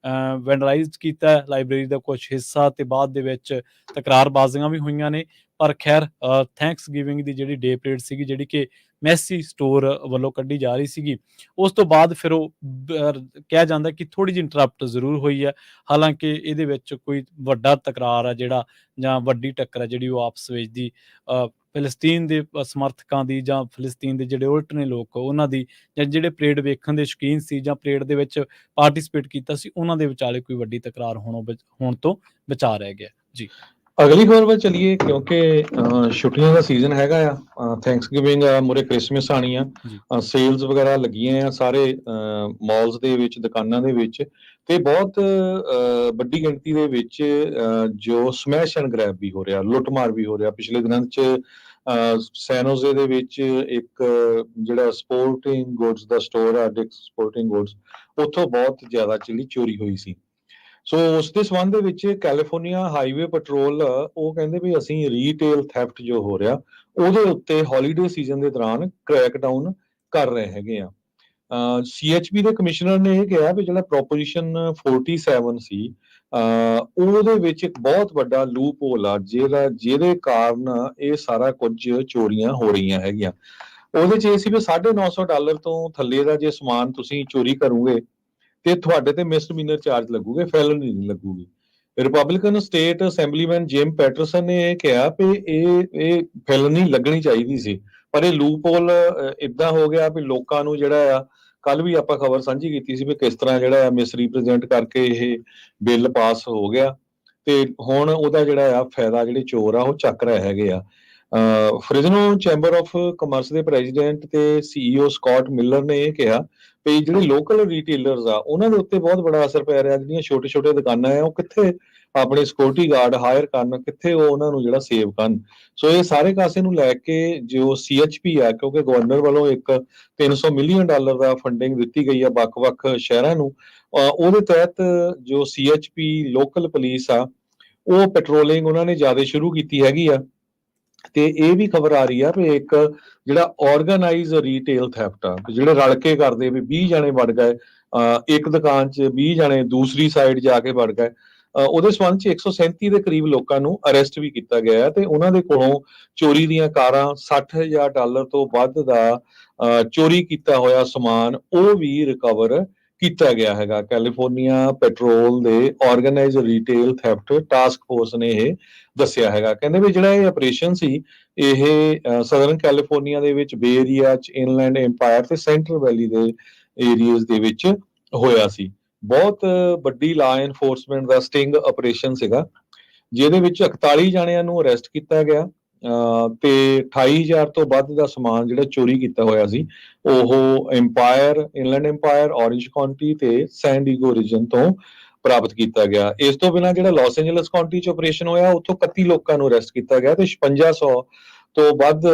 ਵੈਂਡਲਾਈਜ਼ ਕੀਤਾ ਲਾਇਬ੍ਰੇਰੀ ਦਾ ਕੁਝ ਹਿੱਸਾ, ਤੇ ਬਾਅਦ ਦੇ ਵਿੱਚ ਤਕਰਾਰਬਾਜ਼ੀਆਂ ਵੀ ਹੋਈਆਂ ਨੇ। ਪਰ ਖੈਰ ਥੈਂਕਸ ਗਿਵਿੰਗ ਦੀ ਜਿਹੜੀ ਡੇ ਪਰੇਡ ਸੀਗੀ ਜਿਹੜੀ ਕਿ ਮੈਸੀ ਸਟੋਰ ਵੱਲੋਂ ਕੱਢੀ ਜਾ ਰਹੀ ਸੀਗੀ, ਉਸ ਤੋਂ ਬਾਅਦ ਫਿਰ ਉਹ ਕਿਹਾ ਜਾਂਦਾ ਕਿ ਥੋੜ੍ਹੀ ਜਿਹੀ ਇੰਟਰਪਟ ਜ਼ਰੂਰ ਹੋਈ ਹੈ। ਹਾਲਾਂਕਿ ਇਹਦੇ ਵਿੱਚ ਕੋਈ ਵੱਡਾ ਤਕਰਾਰ ਆ ਜਿਹੜਾ ਜਾਂ ਵੱਡੀ ਟੱਕਰ ਹੈ ਜਿਹੜੀ ਉਹ ਆਪਸ ਵਿੱਚ ਦੀ ਫਿਲਸਤੀਨ ਦੇ ਸਮਰਥਕਾਂ ਦੀ ਜਾਂ ਫਿਲਸਤੀਨ ਦੇ ਜਿਹੜੇ ਉਲਟ ਨੇ ਲੋਕ ਉਹਨਾਂ ਦੀ, ਜਾਂ ਜਿਹੜੇ ਪਰੇਡ ਵੇਖਣ ਦੇ ਸ਼ੌਕੀਨ ਸੀ ਜਾਂ ਪਰੇਡ ਦੇ ਵਿੱਚ ਪਾਰਟੀਸਪੇਟ ਕੀਤਾ ਸੀ, ਉਹਨਾਂ ਦੇ ਵਿਚਾਲੇ ਕੋਈ ਵੱਡੀ ਤਕਰਾਰ ਹੋਣ ਤੋਂ ਬਚਾ ਰਹਿ ਗਿਆ ਜੀ। ਅਗਲੀ ਖਬਰ ਵੱਲ ਚਲੀਏ, ਕਿਉਂਕਿ ਛੁੱਟੀਆਂ ਦਾ ਸੀਜ਼ਨ ਹੈਗਾ ਆ, ਥੈਂਕਸ ਗਿਵਿੰਗ ਆ, ਮੂਹਰੇ ਕ੍ਰਿਸਮਸ ਆਣੀ ਆ, ਸੇਲਸ ਵਗੈਰਾ ਲੱਗੀਆਂ ਆ ਸਾਰੇ ਮਾਲਸ ਦੇ ਵਿੱਚ, ਦੁਕਾਨਾਂ ਦੇ ਵਿੱਚ, ਤੇ ਬਹੁਤ ਵੱਡੀ ਗਿਣਤੀ ਦੇ ਵਿੱਚ ਜੋ ਸਮੈਸ਼ ਐਂਡ ਗ੍ਰੈਬ ਵੀ ਹੋ ਰਿਹਾ, ਲੁੱਟਮਾਰ ਵੀ ਹੋ ਰਿਹਾ। ਪਿਛਲੇ ਦਿਨਾਂ 'ਚ ਸੈਨੋਜ਼ੇ ਦੇ ਵਿੱਚ ਇੱਕ ਜਿਹੜਾ ਸਪੋਰਟਿੰਗ ਗੁੱਡਸ ਦਾ ਸਟੋਰ ਆ, ਡਿਕਸ ਸਪੋਰਟਿੰਗ ਗੁੱਡਸ, ਉੱਥੋਂ ਬਹੁਤ ਜ਼ਿਆਦਾ ਜਿਹੜੀ ਚੋਰੀ ਹੋਈ ਸੀ। ਸੋ ਉਸ ਦੇ ਸੰਬੰਧ ਦੇ ਵਿੱਚ ਕੈਲੀਫੋਰਨੀਆ ਹਾਈਵੇ ਪੈਟਰੋਲ ਉਹ ਕਹਿੰਦੇ ਵੀ ਅਸੀਂ ਰੀਟੇਲ ਥੈਫਟ ਜੋ ਹੋ ਰਿਹਾ ਉਹਦੇ ਉੱਤੇ ਹੌਲੀਡੇ ਸੀਜ਼ਨ ਦੇ ਦੌਰਾਨ ਕ੍ਰੈਕ ਡਾਊਨ ਕਰ ਰਹੇ ਹੈਗੇ ਆ। CHP ਦੇ ਕਮਿਸ਼ਨਰ ਨੇ ਇਹ ਕਿਹਾ ਵੀ ਜਿਹੜਾ ਪ੍ਰੋਪੋਜੀਸ਼ਨ 47 ਸੀ ਉਹਦੇ ਵਿੱਚ ਇੱਕ ਬਹੁਤ ਵੱਡਾ ਲੂਪ ਹੋਲ ਆ ਜਿਹਦੇ ਕਾਰਨ ਇਹ ਸਾਰਾ ਕੁਝ ਚੋਰੀਆਂ ਹੋ ਰਹੀਆਂ ਹੈਗੀਆਂ। ਉਹਦੇ 'ਚ ਇਹ ਸੀ ਵੀ $950 ਤੋਂ ਥੱਲੇ ਦਾ ਜੇ ਸਮਾਨ ਤੁਸੀਂ ਚੋਰੀ ਕਰੋਗੇ ਤੇ ਤੁਹਾਡੇ ਤੇ ਮਿਸਡਮੀਨਰ ਚਾਰਜ ਲੱਗੂਗੇ, ਫੈਲਨੀ ਨਹੀਂ ਲੱਗੂਗੀ। ਰਿਪਬਲਿਕਨ ਸਟੇਟ ਅਸੈਂਬਲੀਮੈਨ ਜਿਮ ਪੈਟਰਸਨ ਨੇ ਇਹ ਕਿਹਾ ਵੀ ਇਹ ਫੈਲਨੀ ਲੱਗਣੀ ਚਾਹੀਦੀ ਸੀ, ਪਰ ਇਹ ਲੂਪ ਹੋਲ ਇਦਾਂ ਹੋ ਗਿਆ ਵੀ ਲੋਕਾਂ ਨੂੰ ਜਿਹੜਾ ਆ, ਕੱਲ ਵੀ ਆਪਾਂ ਖਬਰ ਸਾਂਝੀ ਕੀਤੀ ਸੀ ਵੀ ਕਿਸ ਤਰ੍ਹਾਂ ਜਿਹੜਾ ਆ ਮਿਸਰੀਪ੍ਰੈਜ਼ੈਂਟ ਕਰਕੇ ਇਹ ਬਿੱਲ ਪਾਸ ਹੋ ਗਿਆ ਤੇ ਹੁਣ ਉਹਦਾ ਜਿਹੜਾ ਆ ਫਾਇਦਾ ਜਿਹੜੇ ਚੋਰ ਆ ਉਹ ਚੱਕ ਰਹੇ ਹੈਗੇ ਆ। ਫ੍ਰਿਜ਼ਨੋ ਚੈਂਬਰ ਆਫ ਕਮਰਸ ਦੇ ਪ੍ਰੈਜ਼ੀਡੈਂਟ ਤੇ CEO ਸਕਾਟ ਮਿਲਰ ਨੇ ਇਹ ਕਿਹਾ ਵੀ ਜਿਹੜੇ ਲੋਕਲ ਰੀਟੇਲਰਸ ਆ ਉਹਨਾਂ ਦੇ ਉੱਤੇ ਬਹੁਤ ਬੜਾ ਅਸਰ ਪੈ ਰਿਹਾ। ਜਿਹੜੀਆਂ ਛੋਟੇ ਦੁਕਾਨਾਂ ਆ ਉਹ ਕਿੱਥੇ ਆਪਣੇ ਸਿਕਿਉਰਿਟੀ ਗਾਰਡ ਹਾਇਰ ਕਰਨ, ਕਿੱਥੇ ਉਹ ਉਹਨਾਂ ਨੂੰ ਜਿਹੜਾ ਸੇਵ ਕਰਨ। ਸੋ ਇਹ ਸਾਰੇ ਕਾਸੇ ਨੂੰ ਲੈ ਕੇ ਜੋ CHP ਆ, ਕਿਉਂਕਿ ਗਵਰਨਰ ਵੱਲੋਂ ਇੱਕ $300 ਮਿਲੀਅਨ ਦਾ ਫੰਡਿੰਗ ਦਿੱਤੀ ਗਈ ਆ ਵੱਖ-ਵੱਖ ਸ਼ਹਿਰਾਂ ਨੂੰ, ਉਹਦੇ ਤਹਿਤ ਜੋ CHP ਲੋਕਲ ਪੁਲਿਸ ਆ ਉਹ ਪੈਟਰੋਲਿੰਗ ਉਹਨਾਂ ਨੇ ਜ਼ਿਆਦਾ ਸ਼ੁਰੂ ਕੀਤੀ ਹੈਗੀ ਆ। ਤੇ ਇਹ ਵੀ ਖਬਰ ਆ ਰਹੀ ਆ ਵੀ ਇੱਕ ਜਿਹੜਾ ਆਰਗੇਨਾਈਜ਼ ਰੀਟੇਲ ਥੈਫਟ ਆ, ਜਿਹੜੇ ਰਲ ਕੇ ਕਰਦੇ ਵੀ 20 ਜਣੇ ਵੜ ਗਏ ਇੱਕ ਦੁਕਾਨ 'ਚ, 20 ਜਣੇ ਦੂਸਰੀ ਸਾਈਡ ਜਾ ਕੇ ਵੜ ਗਏ, ਉਹਦੇ ਸੰਬੰਧ 'ਚ 137 ਦੇ ਕਰੀਬ ਲੋਕਾਂ ਨੂੰ ਅਰੈਸਟ ਵੀ ਕੀਤਾ ਗਿਆ ਤੇ ਉਹਨਾਂ ਦੇ ਕੋਲੋਂ ਚੋਰੀ ਦੀਆਂ ਕਾਰਾਂ, $60,000 ਤੋਂ ਵੱਧ ਦਾ ਚੋਰੀ ਕੀਤਾ ਹੋਇਆ ਸਮਾਨ ਉਹ ਵੀ ਰਿਕਵਰ ਕੀਤਾ ਗਿਆ ਹੈਗਾ। ਕੈਲੀਫੋਰਨੀਆ ਪੈਟਰੋਲ ਦੇ organized retail theft task force ਨੇ ਇਹ ਦੱਸਿਆ ਹੈਗਾ। ਕਹਿੰਦੇ ਵੀ ਜਿਹੜਾ ਇਹ ਆਪਰੇਸ਼ਨ ਸੀ ਇਹ ਸਦਰਨ ਕੈਲੀਫੋਰਨੀਆ ਦੇ ਵਿੱਚ, ਬੇ ਏਰੀਆ 'ਚ, ਇਨਲੈਂਡ ਐਮਪਾਇਰ ਤੇ ਸੈਂਟਰਲ ਵੈਲੀ ਦੇ ਏਰੀਆਜ਼ ਦੇ ਵਿੱਚ ਹੋਇਆ ਸੀ। ਬਹੁਤ ਵੱਡੀ ਲਾ ਐਨਫੋਰਸਮੈਂਟ ਦਾ ਸਟਿੰਗ ਆਪਰੇਸ਼ਨ ਸੀਗਾ, ਜਿਹਦੇ ਵਿੱਚ 41 ਜਣਿਆਂ ਨੂੰ ਅਰੈਸਟ ਕੀਤਾ ਗਿਆ ਤੇ 28,000 ਤੋਂ ਵੱਧ ਦਾ ਸਮਾਨ ਜਿਹੜਾ ਚੋਰੀ ਕੀਤਾ ਹੋਇਆ ਸੀ ਉਹ empire, inland empire, orange County ਤੇ ਸੈਨ ਡਿਏਗੋ ਰੀਜਨ ਤੋਂ ਪ੍ਰਾਪਤ ਕੀਤਾ ਗਿਆ। ਇਸ ਤੋਂ ਬਿਨਾਂ ਜਿਹੜਾ ਲਾਸ ਐਂਜਲਸ ਕਾਉਂਟੀ 'ਚ ਆਪਰੇਸ਼ਨ ਹੋਇਆ ਉੱਥੋਂ 31 ਲੋਕਾਂ ਨੂੰ ਅਰੈਸਟ ਕੀਤਾ ਗਿਆ ਤੇ 5600 ਤੋਂ ਵੱਧ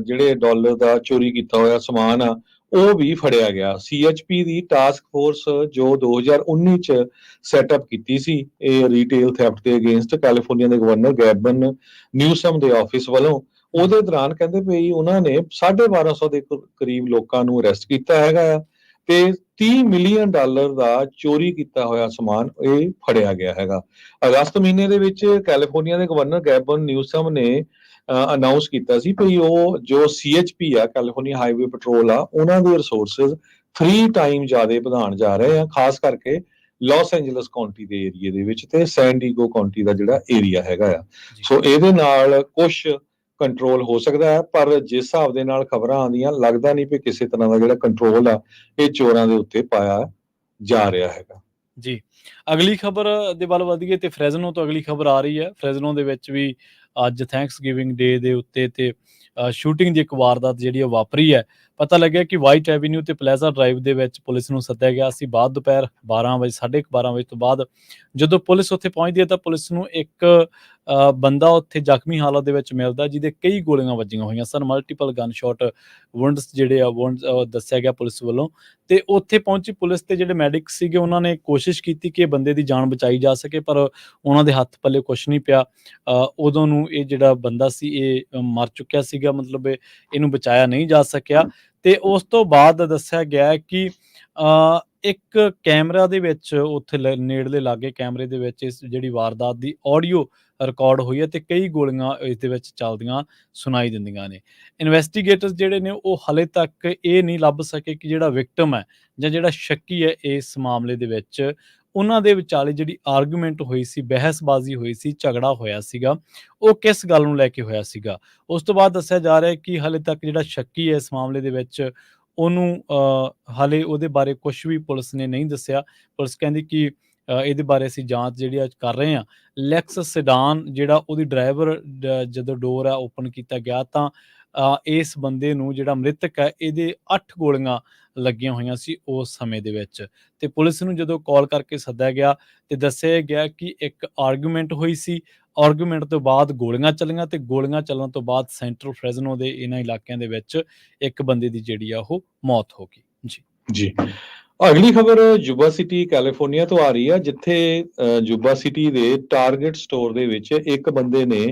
ਜਿਹੜੇ ਡਾਲਰ ਦਾ ਚੋਰੀ ਕੀਤਾ ਹੋਇਆ ਸਮਾਨ ਆ ਉਹ ਵੀ ਫੜਿਆ ਗਿਆ। CHP ਦੀ ਟਾਸਕ ਫੋਰਸ ਜੋ 2019 ਚ ਸੈਟਅਪ ਕੀਤੀ ਸੀ ਇਹ ਰੀਟੇਲ ਥੈਫਟ ਦੇ ਅਗੇਂਸਟ ਕੈਲੀਫੋਰਨੀਆ ਦੇ ਗਵਰਨਰ ਗੈਬਨ ਨਿਊਸਮ ਦੇ ਆਫਿਸ ਵੱਲੋਂ, ਉਹਦੇ ਦੌਰਾਨ ਕਹਿੰਦੇ ਵੀ ਉਹਨਾਂ ਨੇ $1250 ਦੇ ਕਰੀਬ ਲੋਕਾਂ ਨੂੰ ਅਰੈਸਟ ਕੀਤਾ ਹੈਗਾ ਆ ਤੇ $30 ਮਿਲੀਅਨ ਦਾ ਚੋਰੀ ਕੀਤਾ ਹੋਇਆ ਸਮਾਨ ਇਹ ਫੜਿਆ ਗਿਆ ਹੈਗਾ। ਅਗਸਤ ਮਹੀਨੇ ਦੇ ਵਿੱਚ ਕੈਲੀਫੋਰਨੀਆ ਦੇ ਗਵਰਨਰ ਗੈਬਨ ਨਿਊਸਮ ਨੇ ਅਨਾਉਂਸ ਕੀਤਾ ਸੀ ਕਿ ਉਹ ਜੋ CHP ਆ, ਕੈਲੀਫੋਰਨੀਆ ਹਾਈਵੇ ਪੈਟਰੋਲ ਆ, ਉਹਨਾਂ ਦੇ ਰਿਸੋਰਸਸ 3 ਟਾਈਮ ਜ਼ਿਆਦਾ ਵਧਾਉਣ ਜਾ ਰਹੇ ਆ, ਖਾਸ ਕਰਕੇ ਲਾਸ ਐਂਜਲਸ ਕਾਉਂਟੀ ਦੇ ਏਰੀਆ ਦੇ ਵਿੱਚ ਤੇ ਸੈਨ ਡਿਏਗੋ ਕਾਉਂਟੀ ਦਾ ਜਿਹੜਾ ਏਰੀਆ ਹੈਗਾ ਆ। ਸੋ ਇਹਦੇ ਨਾਲ ਕੁਝ ਕੰਟਰੋਲ ਹੋ ਸਕਦਾ ਹੈ, ਪਰ ਜਿਸ ਹਿਸਾਬ ਦੇ ਨਾਲ ਖਬਰਾਂ ਆਉਂਦੀਆਂ ਲੱਗਦਾ ਨਹੀਂ ਵੀ ਕਿਸੇ ਤਰ੍ਹਾਂ ਦਾ ਜਿਹੜਾ ਕੰਟਰੋਲ ਆ ਇਹ ਚੋਰਾਂ ਦੇ ਉੱਤੇ ਪਾਇਆ ਜਾ ਰਿਹਾ ਹੈਗਾ। ਜੀ, ਅਗਲੀ ਖਬਰ ਦੇ ਵੱਲ ਵਧੀਏ ਤੇ ਫ੍ਰੈਜ਼ਨੋ ਤੋਂ ਅਗਲੀ ਖਬਰ ਆ ਰਹੀ ਹੈ। ਫ੍ਰੈਜ਼ਨੋ ਦੇ ਵਿੱਚ ਵੀ ਅੱਜ ਥੈਂਕਸਗਿਵਿੰਗ ਡੇ ਦੇ ਉੱਤੇ ਤੇ ਸ਼ੂਟਿੰਗ ਦੀ ਇੱਕ ਵਾਰਦਾਤ ਜਿਹੜੀ ਉਹ ਵਾਪਰੀ ਹੈ। ਪਤਾ ਲੱਗਿਆ ਕਿ ਵਾਈਟ ਐਵੀਨਿਊ ਤੇ ਪਲਾਜ਼ਾ ਡਰਾਈਵ ਦੇ ਵਿੱਚ ਪੁਲਿਸ ਨੂੰ ਸੱਦਿਆ ਗਿਆ ਸੀ ਬਾਅਦ ਦੁਪਹਿਰ 12 ਵਜੇ, 12:30 ਵਜੇ ਤੋਂ ਬਾਅਦ ਜਦੋਂ ਪੁਲਿਸ ਉੱਥੇ ਪਹੁੰਚਦੀ ਹੈ ਤਾਂ ਪੁਲਿਸ ਨੂੰ ਇੱਕ ਬੰਦਾ ਉੱਥੇ ਜ਼ਖਮੀ ਹਾਲਤ ਦੇ ਵਿੱਚ ਮਿਲਦਾ ਜਿਹਦੇ ਕਈ ਗੋਲੀਆਂ ਵੱਜੀਆਂ ਹੋਈਆਂ ਸਨ, ਮਲਟੀਪਲ ਗਨ ਸ਼ਾਟ ਵੁੰਡਸ ਜਿਹੜੇ ਆ ਦੱਸਿਆ ਗਿਆ ਪੁਲਿਸ ਵੱਲੋਂ। ਤੇ ਉੱਥੇ ਪਹੁੰਚੀ ਪੁਲਿਸ ਤੇ ਜਿਹੜੇ ਮੈਡੀਕ ਸੀਗੇ ਉਹਨਾਂ ਨੇ ਕੋਸ਼ਿਸ਼ ਕੀਤੀ ਕਿ ਬੰਦੇ ਦੀ ਜਾਨ ਬਚਾਈ ਜਾ ਸਕੇ, ਪਰ ਉਹਨਾਂ ਦੇ ਹੱਥ ਪੱਲੇ ਕੁਛ ਨਹੀਂ ਪਿਆ। ਉਦੋਂ ਨੂੰ ਇਹ ਜਿਹੜਾ ਬੰਦਾ ਸੀ ਇਹ ਮਰ ਚੁੱਕਿਆ ਸੀਗਾ, ਮਤਲਬ ਇਹਨੂੰ ਬਚਾਇਆ ਨਹੀਂ ਜਾ ਸਕਿਆ। ਤੇ ਉਸ ਤੋਂ ਬਾਅਦ ਦੱਸਿਆ ਗਿਆ ਕਿ ਇੱਕ ਕੈਮਰਾ ਦੇ ਵਿੱਚ ਉੱਥੇ ਨੇੜਲੇ ਲਾਗੇ ਕੈਮਰੇ ਦੇ ਵਿੱਚ ਇਸ ਜਿਹੜੀ ਵਾਰਦਾਤ ਦੀ ਆਡੀਓ ਰਿਕਾਰਡ ਹੋਈ ਹੈ ਤੇ ਕਈ ਗੋਲੀਆਂ ਇਸ ਦੇ ਵਿੱਚ ਚੱਲਦੀਆਂ ਸੁਣਾਈ ਦਿੰਦੀਆਂ ਨੇ। ਇਨਵੈਸਟੀਗੇਟਰਸ ਜਿਹੜੇ ਨੇ ਉਹ ਹਾਲੇ ਤੱਕ ਇਹ ਨਹੀਂ ਲੱਭ ਸਕੇ ਕਿ ਜਿਹੜਾ ਵਿਕਟਮ ਹੈ ਜਾਂ ਜਿਹੜਾ ਸ਼ੱਕੀ ਹੈ ਇਸ ਮਾਮਲੇ ਦੇ ਵਿੱਚ, ਉਹਨਾਂ ਦੇ ਵਿਚਾਲੇ ਜਿਹੜੀ ਆਰਗੂਮੈਂਟ ਹੋਈ ਸੀ, ਬਹਿਸਬਾਜ਼ੀ ਹੋਈ ਸੀ, ਝਗੜਾ ਹੋਇਆ ਸੀਗਾ, ਉਹ ਕਿਸ ਗੱਲ ਨੂੰ ਲੈ ਕੇ ਹੋਇਆ ਸੀਗਾ। ਉਸ ਤੋਂ ਬਾਅਦ ਦੱਸਿਆ ਜਾ ਰਿਹਾ ਕਿ ਹਾਲੇ ਤੱਕ ਜਿਹੜਾ ਸ਼ੱਕੀ ਹੈ ਇਸ ਮਾਮਲੇ ਦੇ ਵਿੱਚ ਉਹਨੂੰ ਹਾਲੇ ਉਹਦੇ ਬਾਰੇ ਕੁਛ ਵੀ ਪੁਲਿਸ ਨੇ ਨਹੀਂ ਦੱਸਿਆ। ਪੁਲਿਸ ਕਹਿੰਦੀ ਕਿ ਇਹਦੇ ਬਾਰੇ ਅਸੀਂ ਜਾਂਚ ਜਿਹੜੀ ਅੱਜ ਕਰ ਰਹੇ ਹਾਂ। ਲੈਕਸਸ ਸੈਡਾਨ ਜਿਹੜਾ ਉਹਦੀ ਡਰਾਈਵਰ ਜਦੋਂ ਡੋਰ ਆ ਓਪਨ ਕੀਤਾ ਗਿਆ ਤਾਂ ਇਸ ਬੰਦੇ ਨੂੰ ਜਿਹੜਾ ਮ੍ਰਿਤਕ ਹੈ ਇਹਦੇ 8 ਗੋਲੀਆਂ ਲੱਗੀਆਂ ਹੋਈਆਂ ਸੀ ਉਸ ਸਮੇਂ ਦੇ ਵਿੱਚ। ਤੇ ਪੁਲਿਸ ਨੂੰ ਜਦੋਂ ਕਾਲ ਕਰਕੇ ਸੱਦਿਆ ਗਿਆ ਤੇ ਦੱਸਿਆ ਗਿਆ ਕਿ ਇੱਕ ਆਰਗੂਮੈਂਟ ਹੋਈ ਸੀ, ਆਰਗੂਮੈਂਟ ਤੋਂ ਬਾਅਦ ਗੋਲੀਆਂ ਚੱਲੀਆਂ ਤੇ ਗੋਲੀਆਂ ਚੱਲਣ ਤੋਂ ਬਾਅਦ ਸੈਂਟਰਲ ਫ੍ਰੈਜ਼ਨੋ ਦੇ ਇਹਨਾਂ ਇਲਾਕਿਆਂ ਦੇ ਵਿੱਚ ਇੱਕ ਬੰਦੇ ਦੀ ਜਿਹੜੀ ਆ ਉਹ ਮੌਤ ਹੋ ਗਈ। ਜੀ, ਅਗਲੀ ਖਬਰ ਜੁਬਾ ਸਿਟੀ ਕੈਲੀਫੋਰਨੀਆ ਤੋਂ ਆ ਰਹੀ ਹੈ, ਜਿੱਥੇ ਜੁਬਾ ਸਿਟੀ ਦੇ ਟਾਰਗੇਟ ਸਟੋਰ ਦੇ ਵਿੱਚ ਇੱਕ ਬੰਦੇ ਨੇ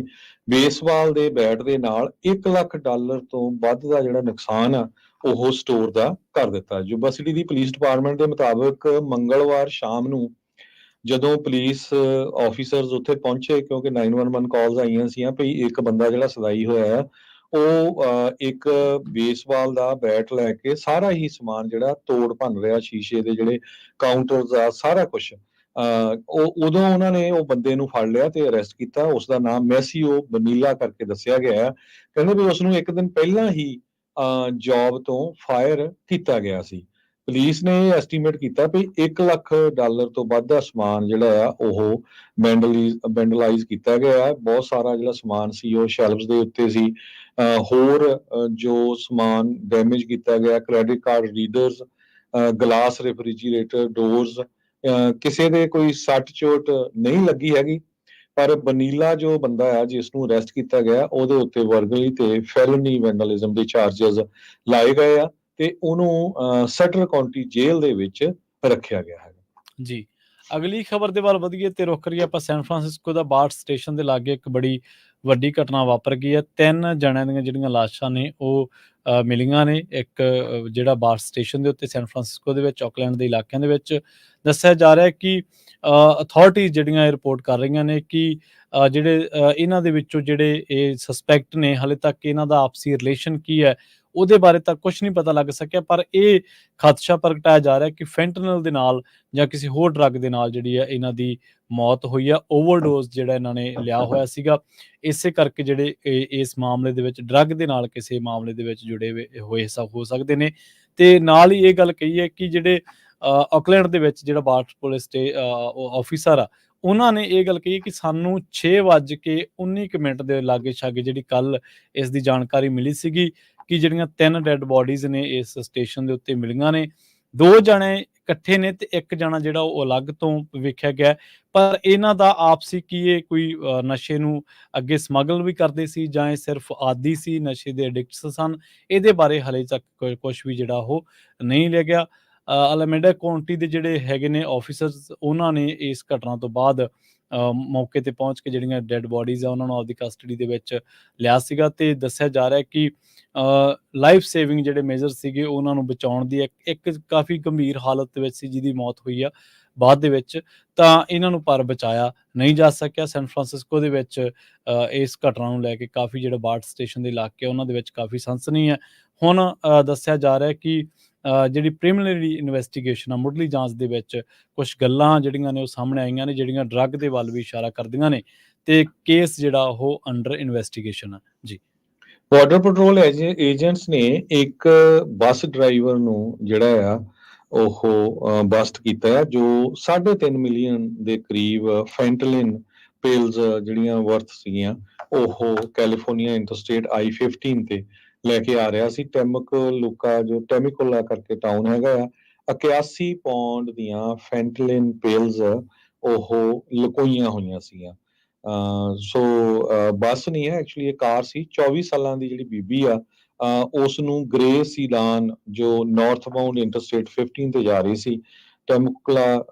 ਬੇਸਬਾਲ ਦੇ ਬੈਟ ਦੇ ਨਾਲ $1 ਲੱਖ ਤੋਂ ਵੱਧ ਦਾ ਜਿਹੜਾ ਨੁਕਸਾਨ ਆ ਉਹ ਸਟੋਰ ਦਾ ਕਰ ਦਿੱਤਾ। ਜੁਬਾ ਸਿਟੀ ਦੀ ਪੁਲਿਸ ਡਿਪਾਰਟਮੈਂਟ ਦੇ ਮੁਤਾਬਕ ਮੰਗਲਵਾਰ ਸ਼ਾਮ ਨੂੰ ਜਦੋਂ ਪੁਲਿਸ ਆਫੀਸਰਸ ਉੱਥੇ ਪਹੁੰਚੇ, ਕਿਉਂਕਿ 911 ਕਾਲਸ ਆਈਆਂ ਸੀਆਂ ਵੀ ਇੱਕ ਬੰਦਾ ਜਿਹੜਾ ਸਦਾਈ ਹੋਇਆ ਆ, ਉਹ ਇੱਕ ਬੇਸਬਾਲ ਦਾ ਬੈਟ ਲੈ ਕੇ ਸਾਰਾ ਹੀ ਸਮਾਨ ਜਿਹੜਾ ਤੋੜ ਭੰਨ ਰਿਹਾ, ਸ਼ੀਸ਼ੇ ਦੇ ਜਿਹੜੇ ਕਾਊਂਟਰਸ ਆ, ਸਾਰਾ ਕੁਛ। ਉਦੋਂ ਉਹਨਾਂ ਨੇ ਉਹ ਬੰਦੇ ਨੂੰ ਫੜ ਲਿਆ ਤੇ ਅਰੈਸਟ ਕੀਤਾ। ਉਸਦਾ ਨਾਮ ਮੈਸੀਓ ਬਨੀਲਾ ਕਰਕੇ ਦੱਸਿਆ ਗਿਆ ਹੈ। ਕਹਿੰਦੇ ਵੀ ਉਸਨੂੰ ਇੱਕ ਦਿਨ ਪਹਿਲਾਂ ਹੀ ਜੌਬ ਤੋਂ ਫਾਇਰ ਕੀਤਾ ਗਿਆ ਸੀ। ਪੁਲਿਸ ਨੇ ਇਹ ਐਸਟੀਮੇਟ ਕੀਤਾ ਵੀ $1 ਲੱਖ ਤੋਂ ਵੱਧ ਦਾ ਸਮਾਨ ਜਿਹੜਾ ਆ ਉਹ ਵੈਂਡਲਾਈਜ਼ ਕੀਤਾ ਗਿਆ ਹੈ। ਬਹੁਤ ਸਾਰਾ ਜਿਹੜਾ ਸਮਾਨ ਸੀ ਉਹ ਸ਼ੈਲਫਸ ਦੇ ਉੱਤੇ ਸੀ। ਹੋਰ ਜੋ ਸਮਾਨ ਡੈਮੇਜ ਕੀਤਾ ਗਿਆ, credit card readers, glass refrigerator doors, ਕਿਸੇ ਦੇ ਕੋਈ ਸੱਟ ਚੋਟ ਨਹੀਂ ਲੱਗੀ ਹੈਗੀ। ਪਰ ਬਨੀਲਾ ਜੋ ਬੰਦਾ ਆ ਜਿਸ ਨੂੰ ਅਰੈਸਟ ਕੀਤਾ ਗਿਆ, ਉਹਦੇ ਉੱਤੇ ਵਰਬਲੀ ਤੇ ਫੈਲਨੀ ਵੈਂਡਲਿਜ਼ਮ ਦੇ ਚਾਰजेस ਲਾਏ ਗਏ ਆ ਤੇ ਉਹਨੂੰ ਸਟਰ ਕਾਉਂਟੀ ਜੇਲ੍ਹ ਦੇ ਵਿੱਚ ਰੱਖਿਆ ਗਿਆ ਹੈ ਜੀ। ਅਗਲੀ ਖਬਰ ਦੇ ਵੱਲ ਵਧੀਏ ਤੇ ਰੁਕ ਰਹੀ ਆਪਾਂ ਸੈਨ ਫਰਾਂਸਿਸਕੋ ਦਾ ਬਾਰਟ ਸਟੇਸ਼ਨ ਦੇ ਲਾਗੇ ਇੱਕ ਬੜੀ ਵੱਡੀ ਘਟਨਾ ਵਾਪਰ ਗਈ ਹੈ। 3 ਜਣਿਆਂ ਦੀਆਂ ਜਿਹੜੀਆਂ ਲਾਸ਼ਾਂ ਨੇ ਉਹ ਮਿਲੀਆਂ ਨੇ ਇੱਕ ਜਿਹੜਾ ਬਾਰਟ ਸਟੇਸ਼ਨ ਦੇ ਉੱਤੇ ਸੈਨ ਫਰਾਂਸਿਸਕੋ ਦੇ ਵਿੱਚ, ਆਕਲੈਂਡ ਦੇ ਇਲਾਕਿਆਂ ਦੇ ਵਿੱਚ। ਦੱਸਿਆ ਜਾ ਰਿਹਾ ਕਿ ਅਥਾਰਟੀਜ਼ ਜਿਹੜੀਆਂ ਇਹ ਰਿਪੋਰਟ ਕਰ ਰਹੀਆਂ ਨੇ ਕਿ ਜਿਹੜੇ ਇਹਨਾਂ ਦੇ ਵਿੱਚੋਂ ਜਿਹੜੇ ਇਹ ਸਸਪੈਕਟ ਨੇ, ਹਾਲੇ ਤੱਕ ਇਹਨਾਂ ਦਾ ਆਪਸੀ ਰਿਲੇਸ਼ਨ ਕੀ ਹੈ ਉਹਦੇ ਬਾਰੇ ਤਾਂ ਕੁਝ ਨਹੀਂ ਪਤਾ ਲੱਗ ਸਕਿਆ। ਪਰ ਇਹ ਖਦਸ਼ਾ ਪ੍ਰਗਟਾਇਆ ਜਾ ਰਿਹਾ ਕਿ ਫੈਂਟਨਲ ਦੇ ਨਾਲ ਜਾਂ ਕਿਸੇ ਹੋਰ ਡਰੱਗ ਦੇ ਨਾਲ ਜਿਹੜੀ ਹੈ ਇਹਨਾਂ ਦੀ ਮੌਤ ਹੋਈ ਆ। ਓਵਰਡੋਜ਼ ਜਿਹੜਾ ਇਹਨਾਂ ਨੇ ਲਿਆ ਹੋਇਆ ਸੀਗਾ, ਇਸੇ ਕਰਕੇ ਜਿਹੜੇ ਇਸ ਮਾਮਲੇ ਦੇ ਵਿੱਚ ਡਰੱਗ ਦੇ ਨਾਲ ਕਿਸੇ ਮਾਮਲੇ ਦੇ ਵਿੱਚ ਜੁੜੇ ਹੋਏ ਹੋ ਸਕਦੇ ਨੇ। ਤੇ ਨਾਲ ਹੀ ਇਹ ਗੱਲ ਕਹੀ ਹੈ ਕਿ ਜਿਹੜੇ ਆਕਲੈਂਡ ਦੇ ਵਿੱਚ ਜਿਹੜਾ ਬਾਰਟ ਪੁਲਿਸ ਦੇ ਆਫੀਸਰ ਆ, ਉਹਨਾਂ ਨੇ ਇਹ ਗੱਲ ਕਹੀ ਕਿ ਸਾਨੂੰ 6:19 ਦੇ ਲਾਗੇ ਛਾਗੇ ਜਿਹੜੀ ਕੱਲ ਇਸ ਦੀ ਜਾਣਕਾਰੀ ਮਿਲੀ ਸੀਗੀ ਕਿ ਜਿਹੜੀਆਂ 3 ਡੈਡ ਬੋਡੀਜ਼ ਨੇ ਇਸ ਸਟੇਸ਼ਨ ਦੇ ਉੱਤੇ ਮਿਲੀਆਂ ਨੇ। 2 ਜਣੇ ਇਕੱਠੇ ਨੇ ਤੇ 1 ਜਣਾ ਜਿਹੜਾ ਉਹ ਅਲੱਗ ਤੋਂ ਵੇਖਿਆ ਗਿਆ। ਪਰ ਇਹਨਾਂ ਦਾ ਆਪਸੀ ਕੀ ਇਹ ਕੋਈ ਨਸ਼ੇ ਨੂੰ ਅੱਗੇ ਸਮਗਲ ਵੀ ਕਰਦੇ ਸੀ ਜਾਂ ਇਹ ਸਿਰਫ ਆਦੀ ਸੀ, ਨਸ਼ੇ ਦੇ ਐਡਿਕਟਸ ਸਨ, ਇਹਦੇ ਬਾਰੇ ਹਲੇ ਤੱਕ ਕੁਝ ਵੀ ਜਿਹੜਾ ਉਹ ਨਹੀਂ ਲਿਆ ਗਿਆ। ਅਲਮੇਡਾ ਕਾਉਂਟੀ ਦੇ ਜਿਹੜੇ ਹੈਗੇ ਨੇ ਆਫੀਸਰਸ, ਉਹਨਾਂ ਨੇ ਇਸ ਘਟਨਾ ਤੋਂ ਬਾਅਦ ਮੌਕੇ ਤੇ ਪਹੁੰਚ ਕੇ ਜਿਹੜੀਆਂ ਡੈਡ ਬੋਡੀਜ਼ ਆ ਉਹਨਾਂ ਨੂੰ ਆਪਦੀ ਕਸਟਡੀ ਦੇ ਵਿੱਚ ਲਿਆ ਸੀਗਾ। ਤੇ ਦੱਸਿਆ ਜਾ ਰਿਹਾ ਕਿ ਲਾਈਫ ਸੇਵਿੰਗ ਜਿਹੜੇ ਮੇਜਰ ਸੀਗੇ ਉਹਨਾਂ ਨੂੰ ਬਚਾਉਣ ਦੀ ਇੱਕ ਕਾਫੀ ਗੰਭੀਰ ਹਾਲਤ ਦੇ ਵਿੱਚ ਸੀ ਜਿਹਦੀ ਮੌਤ ਹੋਈ ਆ ਬਾਅਦ ਦੇ ਵਿੱਚ, ਤਾਂ ਇਹਨਾਂ ਨੂੰ ਪਰ ਬਚਾਇਆ ਨਹੀਂ ਜਾ ਸਕਿਆ। ਸੈਨ ਫਰਾਂਸਿਸਕੋ ਦੇ ਵਿੱਚ ਇਸ ਘਟਨਾ ਨੂੰ ਲੈ ਕੇ ਕਾਫੀ ਜਿਹੜਾ ਬਾਰਟ ਸਟੇਸ਼ਨ ਦੇ ਇਲਾਕੇ ਉਹਨਾਂ ਦੇ ਵਿੱਚ ਕਾਫੀ ਸਨਸਨੀ ਹੈ। ਹੁਣ ਦੱਸਿਆ ਜਾ ਰਿਹਾ ਕਿ ਜਿਹੜੀ ਪ੍ਰੀਲਿਮਿਨਰੀ ਇਨਵੈਸਟੀਗੇਸ਼ਨ ਆ, ਮੁੱਢਲੀ ਜਾਂਚ ਦੇ ਵਿੱਚ ਕੁਝ ਗੱਲਾਂ ਜਿਹੜੀਆਂ ਨੇ ਉਹ ਸਾਹਮਣੇ ਆਈਆਂ ਨੇ ਜਿਹੜੀਆਂ ਡਰੱਗ ਦੇ ਵੱਲ ਵੀ ਇਸ਼ਾਰਾ ਕਰਦੀਆਂ ਨੇ ਤੇ ਕੇਸ ਜਿਹੜਾ ਉਹ ਅੰਡਰ ਇਨਵੈਸਟੀਗੇਸ਼ਨ ਆ। ਜੀ। ਬਾਰਡਰ ਪੈਟਰੋਲ ਏਜੰਟਸ ਨੇ ਇੱਕ ਬੱਸ ਡਰਾਈਵਰ ਨੂੰ ਜਿਹੜਾ ਆ ਉਹ ਬਸਟ ਕੀਤਾ ਹੈ, ਜੋ 3.5 ਮਿਲੀਅਨ ਦੇ ਕਰੀਬ ਫੈਂਟਲਿਨ ਪਿਲਸ ਜਿਹੜੀਆਂ ਵਰਥ ਸੀਗੀਆਂ ਉਹ ਕੈਲੀਫੋਰਨੀਆ ਇੰਟਰਸਟੇਟ I-15 ਤੇ ਲੈ ਕੇ ਆ ਰਿਹਾ ਸੀ। ਟੈਮਿਕੋਲਾ ਜੋ ਟੈਮਿਕੋਲਾ ਕਰਕੇ ਟਾਊਨ ਹੈਗਾ ਆ, 81 ਪੌਂਡ ਦੀਆਂ ਫੈਂਟਲਿਨ ਪਿਲਸ ਉਹ ਲੁਕੋਈਆਂ ਹੋਈਆਂ ਸੀਗੀਆਂ। ਸੋ ਬੱਸ ਨਹੀਂ ਹੈ, ਐਕਚੁਅਲੀ ਇਹ ਕਾਰ ਸੀ। 24 ਸਾਲਾਂ ਦੀ ਜਿਹੜੀ ਬੀਬੀ ਆ, ਉਸ ਨੂੰ ਗ੍ਰੇ ਸੀਡਾਨ ਜੋ ਨਾਰਥ ਬਾਉਂਡ ਇੰਟਰਸਟੇਟ 15 ਤੇ ਜਾ ਰਹੀ ਸੀ ਟੈਮੁਕਲਾ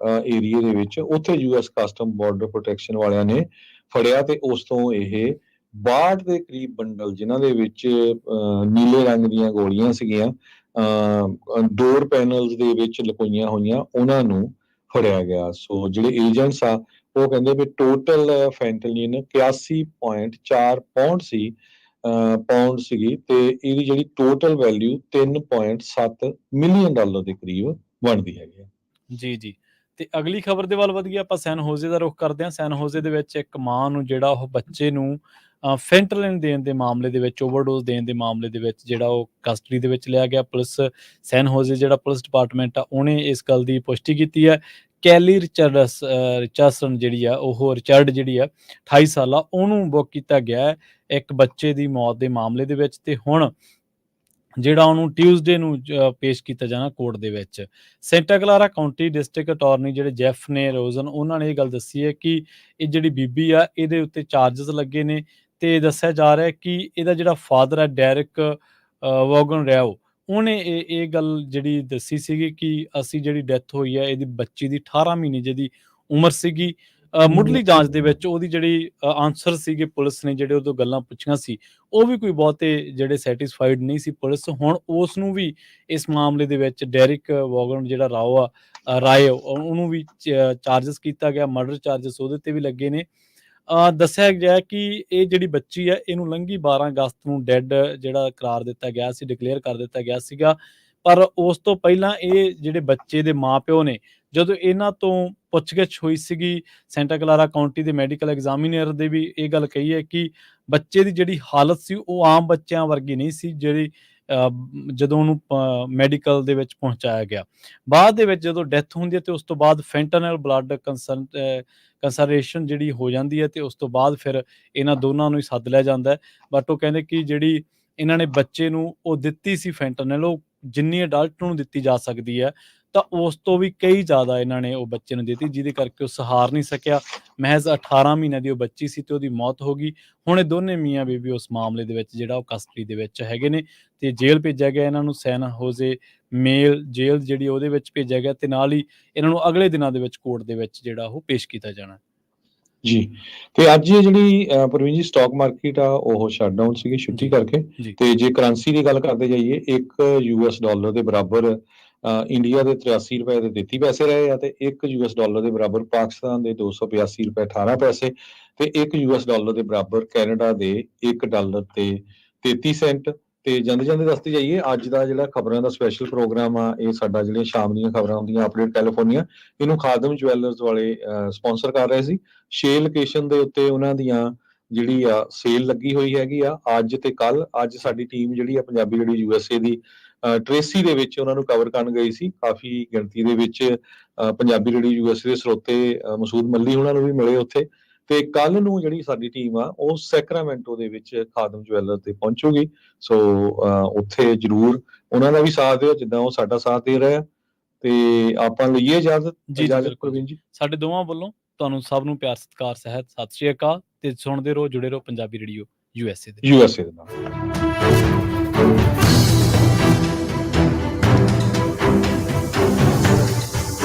ਏਰੀਏ ਦੇ ਵਿੱਚ, ਉੱਥੇ US ਕਸਟਮ ਬਾਰਡਰ ਪ੍ਰੋਟੈਕਸ਼ਨ ਵਾਲਿਆਂ ਨੇ ਫੜਿਆ ਤੇ ਉਸ ਤੋਂ ਇਹ 62 ਦੇ ਕਰੀਬ ਬੰਡਲ, ਜਿਨ੍ਹਾਂ ਦੇ ਵਿੱਚ ਨੀਲੇ ਰੰਗ ਦੀਆਂ ਗੋਲੀਆਂ ਸੀਗੀਆਂ, ਡੋਰ ਪੈਨਲਸ ਦੇ ਵਿੱਚ ਲੁਕੋਈਆਂ ਹੋਈਆਂ, ਉਹਨਾਂ ਨੂੰ ਫੜਿਆ ਗਿਆ। ਸੋ ਜਿਹੜੇ ਏਜੰਟਸ ਆ ਉਹ ਕਹਿੰਦੇ ਵੀ ਟੋਟਲ ਫੈਂਟਲਿਨ 81.4 ਪਾਉਂਡ ਸੀਗੀ ਤੇ ਇਹਦੀ ਜਿਹੜੀ ਟੋਟਲ ਵੈਲਿਊ $3.7 ਮਿਲੀਅਨ ਦੇ ਕਰੀਬ ਬਣਦੀ ਹੈਗੀ ਹੈ। ਜੀ। ਤੇ ਅਗਲੀ ਖਬਰ ਦੇ ਵੱਲ ਵਧੀਏ ਆਪਾਂ ਸੈਨ ਹੋਜ਼ੇ ਦਾ ਰੁਖ ਕਰਦੇ ਹਾਂ। ਸੈਨ ਹੋਜ਼ੇ ਦੇ ਵਿੱਚ ਇੱਕ ਮਾਂ ਨੂੰ ਜਿਹੜਾ ਉਹ ਬੱਚੇ ਨੂੰ ਫੈਂਟਲਿਨ ਦੇਣ ਦੇ ਮਾਮਲੇ ਦੇ ਵਿੱਚ, ਓਵਰਡੋਜ਼ ਦੇਣ ਦੇ ਮਾਮਲੇ ਦੇ ਵਿੱਚ ਜਿਹੜਾ ਉਹ ਕਸਟਡੀ ਦੇ ਵਿੱਚ ਲਿਆ ਗਿਆ। ਪੁਲਿਸ ਸੈਨ ਹੋਜ਼ੇ ਜਿਹੜਾ ਪੁਲਿਸ ਡਿਪਾਰਟਮੈਂਟ ਆ ਉਹਨੇ ਇਸ ਗੱਲ ਦੀ ਪੁਸ਼ਟੀ ਕੀਤੀ ਹੈ। ਕੈਲੀ ਰਿਚਰਡਸਨ ਜਿਹੜੀ ਆ ਉਹ ਰਿਚਰਡ ਜਿਹੜੀ ਆ 28 ਸਾਲਾ, ਉਹਨੂੰ ਬੁੱਕ ਕੀਤਾ ਗਿਆ ਇੱਕ ਬੱਚੇ ਦੀ ਮੌਤ ਦੇ ਮਾਮਲੇ ਦੇ ਵਿੱਚ ਤੇ ਹੁਣ ਜਿਹੜਾ ਉਹਨੂੰ ਟਿਊਜ਼ਡੇ ਨੂੰ ਪੇਸ਼ ਕੀਤਾ ਜਾਣਾ ਕੋਰਟ ਦੇ ਵਿੱਚ। ਸੈਂਟਾ ਕਲਾਰਾ ਕਾਉਂਟੀ ਡਿਸਟ੍ਰਿਕਟ ਅਟਾਰਨੀ ਜਿਹੜੇ ਜੈਫ ਨੇ ਰੋਜ਼ਨ, ਉਹਨਾਂ ਨੇ ਇਹ ਗੱਲ ਦੱਸੀ ਹੈ ਕਿ ਇਹ ਜਿਹੜੀ ਬੀਬੀ ਆ ਇਹਦੇ ਉੱਤੇ ਚਾਰजेस ਲੱਗੇ ਨੇ ਤੇ ਦੱਸਿਆ ਜਾ ਰਿਹਾ ਕਿ ਇਹਦਾ ਜਿਹੜਾ ਫਾਦਰ ਹੈ ਡੈਰਿਕ ਵੋਗਨ ਰਿਆਓ, ਉਹਨੇ ਇਹ ਗੱਲ ਜਿਹੜੀ ਦੱਸੀ ਸੀਗੀ ਕਿ ਅਸੀਂ ਜਿਹੜੀ ਡੈਥ ਹੋਈ ਹੈ ਇਹਦੀ ਬੱਚੀ ਦੀ 18 ਮਹੀਨੇ ਜਿਹਦੀ ਉਮਰ ਸੀਗੀ, ਮੁੱਢਲੀ ਜਾਂਚ ਦੇ ਵਿੱਚ ਉਹਦੀ ਜਿਹੜੀ ਆਂਸਰ ਸੀਗੇ ਪੁਲਿਸ ਨੇ ਜਿਹੜੇ ਉਹਦੋਂ ਗੱਲਾਂ ਪੁੱਛੀਆਂ ਸੀ, ਉਹ ਵੀ ਕੋਈ ਬਹੁਤੇ ਜਿਹੜੇ ਸੈਟਿਸਫਾਈਡ ਨਹੀਂ ਸੀ ਪੁਲਿਸ। ਹੁਣ ਉਸ ਨੂੰ ਵੀ ਇਸ ਮਾਮਲੇ ਦੇ ਵਿੱਚ ਡੈਰਿਕ ਵੋਗਨ ਜਿਹੜਾ ਰਾਏ ਉਹਨੂੰ ਵੀ ਚਾਰਜਸ ਕੀਤਾ ਗਿਆ, ਮਰਡਰ ਚਾਰਜਸ ਉਹਦੇ ਤੇ ਵੀ ਲੱਗੇ ਨੇ। ਦੱਸਿਆ ਗਿਆ ਕਿ ਇਹ ਜਿਹੜੀ ਬੱਚੀ ਹੈ ਇਹਨੂੰ ਲੰਘੀ 12 ਅਗਸਤ ਨੂੰ ਡੈੱਡ ਜਿਹੜਾ ਕਰਾਰ ਦਿੱਤਾ ਗਿਆ ਸੀ, ਡਿਕਲੇਅਰ ਕਰ ਦਿੱਤਾ ਗਿਆ ਸੀਗਾ। ਪਰ ਉਸ ਤੋਂ ਪਹਿਲਾਂ ਇਹ ਜਿਹੜੇ ਬੱਚੇ ਦੇ ਮਾਂ-ਪਿਓ ਨੇ, ਜਦੋਂ ਇਹਨਾਂ ਤੋਂ ਪੁੱਛਗਿੱਛ ਹੋਈ ਸੀਗੀ, ਸੈਂਟਾ ਕਲਾਰਾ ਕਾਉਂਟੀ ਦੇ ਮੈਡੀਕਲ ਐਗਜ਼ਾਮੀਨਰ ਦੇ ਵੀ ਇਹ ਗੱਲ ਕਹੀ ਹੈ ਕਿ ਬੱਚੇ ਦੀ ਜਿਹੜੀ ਹਾਲਤ ਸੀ ਉਹ ਆਮ ਬੱਚਿਆਂ ਵਰਗੀ ਨਹੀਂ ਸੀ, ਜਿਹੜੀ ਜਦੋਂ ਉਹਨੂੰ ਮੈਡੀਕਲ ਦੇ ਵਿੱਚ ਪਹੁੰਚਾਇਆ ਗਿਆ। ਬਾਅਦ ਦੇ ਵਿੱਚ ਜਦੋਂ ਡੈਥ ਹੁੰਦੀ ਹੈ ਤੇ ਉਸ ਤੋਂ ਬਾਅਦ ਫੈਂਟਾਨਲ ਬਲੱਡ ਕੰਸਨਟ੍ਰੇਸ਼ਨ ਜਿਹੜੀ ਹੋ ਜਾਂਦੀ ਹੈ ਤੇ ਉਸ ਤੋਂ ਬਾਅਦ ਫਿਰ ਇਹਨਾਂ ਦੋਨਾਂ ਨੂੰ ਹੀ ਸੱਦ ਲਿਆ ਜਾਂਦਾ ਹੈ। ਬਟ ਉਹ ਕਹਿੰਦੇ ਕਿ ਜਿਹੜੀ ਇਹਨਾਂ ਨੇ ਬੱਚੇ ਨੂੰ ਉਹ ਦਿੱਤੀ ਸੀ ਫੈਂਟਾਨਲ, ਉਹ ਜਿੰਨੀ ਅਡਲਟ ਨੂੰ ਦਿੱਤੀ ਜਾ ਸਕਦੀ ਹੈ ਤਾਂ ਉਸ ਤੋਂ ਵੀ ਕਈ ਜ਼ਿਆਦਾ ਇਹਨਾਂ ਨੇ ਉਹ ਬੱਚੇ ਨੂੰ ਦਿੱਤੀ, ਜਿਹਦੇ ਕਰਕੇ ਉਹ ਸਹਾਰ ਨਹੀਂ ਸਕਿਆ। ਮਹਿਜ਼ 18 ਮਹੀਨਿਆਂ ਦੀ ਉਹ ਬੱਚੀ ਸੀ ਤੇ ਉਹਦੀ ਮੌਤ ਹੋ ਗਈ। ਹੁਣ ਇਹ ਦੋਨੇ ਮੀਆਂ ਬੀਬੀ ਉਸ ਮਾਮਲੇ ਦੇ ਵਿੱਚ ਜਿਹੜਾ ਉਹ ਕਸਟਡੀ ਦੇ ਵਿੱਚ ਹੈਗੇ ਨੇ ਤੇ ਜੇਲ੍ਹ ਭੇਜਿਆ ਗਿਆ ਇਹਨਾਂ ਨੂੰ, ਸੈਨ ਹੋਜ਼ੇ ਮੇਲ ਜੇਲ੍ਹ ਜਿਹੜੀ ਉਹਦੇ ਵਿੱਚ ਭੇਜਿਆ ਗਿਆ ਤੇ ਨਾਲ ਹੀ ਇਹਨਾਂ ਨੂੰ ਅਗਲੇ ਦਿਨਾਂ ਦੇ ਵਿੱਚ ਕੋਰਟ ਦੇ ਵਿੱਚ ਜਿਹੜਾ ਉਹ ਪੇਸ਼ ਕੀਤਾ ਜਾਣਾ ਜੀ। ਤੇ ਅੱਜ ਇਹ ਜਿਹੜੀ ਪ੍ਰਵੀਨ ਜੀ ਸਟਾਕ ਮਾਰਕੀਟ ਆ ਉਹ ਸ਼ਟਡਾਊਨ ਸੀਗੀ ਛੁੱਟੀ ਕਰਕੇ। ਤੇ ਜੇ ਕਰੰਸੀ ਦੀ ਗੱਲ ਕਰਦੇ ਜਾਈਏ, $1 ਦੇ ਬਰਾਬਰ ਇੰਡੀਆ ਦੇ 83 ਰੁਪਏ ਦੇ 33 ਪੈਸੇ ਰਹੇ ਆ ਤੇ $1 ਦੇ ਬਰਾਬਰ ਪਾਕਿਸਤਾਨ ਦੇ 285 ਰੁਪਏ 18 ਪੈਸੇ ਤੇ $1 ਦੇ ਬਰਾਬਰ ਕੈਨੇਡਾ ਦੇ $1 ਤੇ 33 ਸੈਂਟ। ਤੇ ਜਾਂਦੇ ਜਾਂਦੇ ਦੱਸਦੇ ਜਾਈਏ, ਅੱਜ ਦਾ ਜਿਹੜਾ ਖਬਰਾਂ ਦਾ ਸਪੈਸ਼ਲ ਪ੍ਰੋਗਰਾਮ ਆ, ਇਹ ਸਾਡਾ ਜਿਹੜੀਆਂ ਸ਼ਾਮ ਦੀਆਂ ਖਬਰਾਂ ਹੁੰਦੀਆਂ ਅਪਡੇਟ ਕੈਲੀਫੋਰਨੀਆ, ਇਹਨੂੰ ਖਾਦਮ ਜਵੈਲਰਸ ਵਾਲੇ ਸਪਾਂਸਰ ਕਰ ਰਹੇ ਸੀ। 6 ਲੋਕੇਸ਼ਨ ਦੇ ਉੱਤੇ ਉਹਨਾਂ ਦੀਆਂ ਜਿਹੜੀ ਆ ਸੇਲ ਲੱਗੀ ਹੋਈ ਹੈਗੀ ਆ ਅੱਜ ਤੇ ਕੱਲ। ਅੱਜ ਸਾਡੀ ਟੀਮ ਜਿਹੜੀ ਆ ਪੰਜਾਬੀ ਜਿਹੜੀ USA ਦੀ ਟ੍ਰੇਸੀ ਦੇ ਵਿੱਚ ਉਹਨਾਂ ਨੂੰ ਕਵਰ ਕਰਨ ਗਈ ਸੀ। ਕਾਫੀ ਗਿਣਤੀ ਦੇ ਵਿੱਚ ਪੰਜਾਬੀ ਜਿਹੜੀ USA ਦੇ ਸਰੋਤੇ ਮਸੂਦ ਮੱਲੀ ਉਹਨਾਂ ਨੂੰ ਵੀ ਮਿਲੇ ਉੱਥੇ। ਤੇ ਕੱਲ ਨੂੰ ਜਿਹੜੀ ਸਾਡੀ ਟੀਮ ਆ ਉਹ ਸੈਕਰਾਮੈਂਟੋ ਦੇ ਵਿੱਚ ਖਾਦਮ ਜਵੈਲਰ ਤੇ ਪਹੁੰਚੂਗੀ। ਸੋ ਉੱਥੇ ਜ਼ਰੂਰ ਉਹਨਾਂ ਦਾ ਵੀ ਸਾਥ ਦਿਓ ਜਿੱਦਾਂ ਉਹ ਸਾਡਾ ਸਾਥ ਦੇ ਰਹੇ ਆ। ਤੇ ਆਪਾਂ ਲਈਏ ਇਜਾਜ਼ਤ ਪ੍ਰਵੀਨ ਜੀ। ਸਾਡੇ ਦੋਵਾਂ ਵੱਲੋਂ ਤੁਹਾਨੂੰ ਸਭ ਨੂੰ ਪਿਆਰ ਸਤਿਕਾਰ ਸਹਿਤ ਸਤਿ ਸ਼੍ਰੀ ਅਕਾਲ ਤੇ ਸੁਣਦੇ ਰਹੋ, ਜੁੜੇ ਰਹੋ ਪੰਜਾਬੀ ਰੇਡੀਓ USA ਦੇ ਨਾਲ।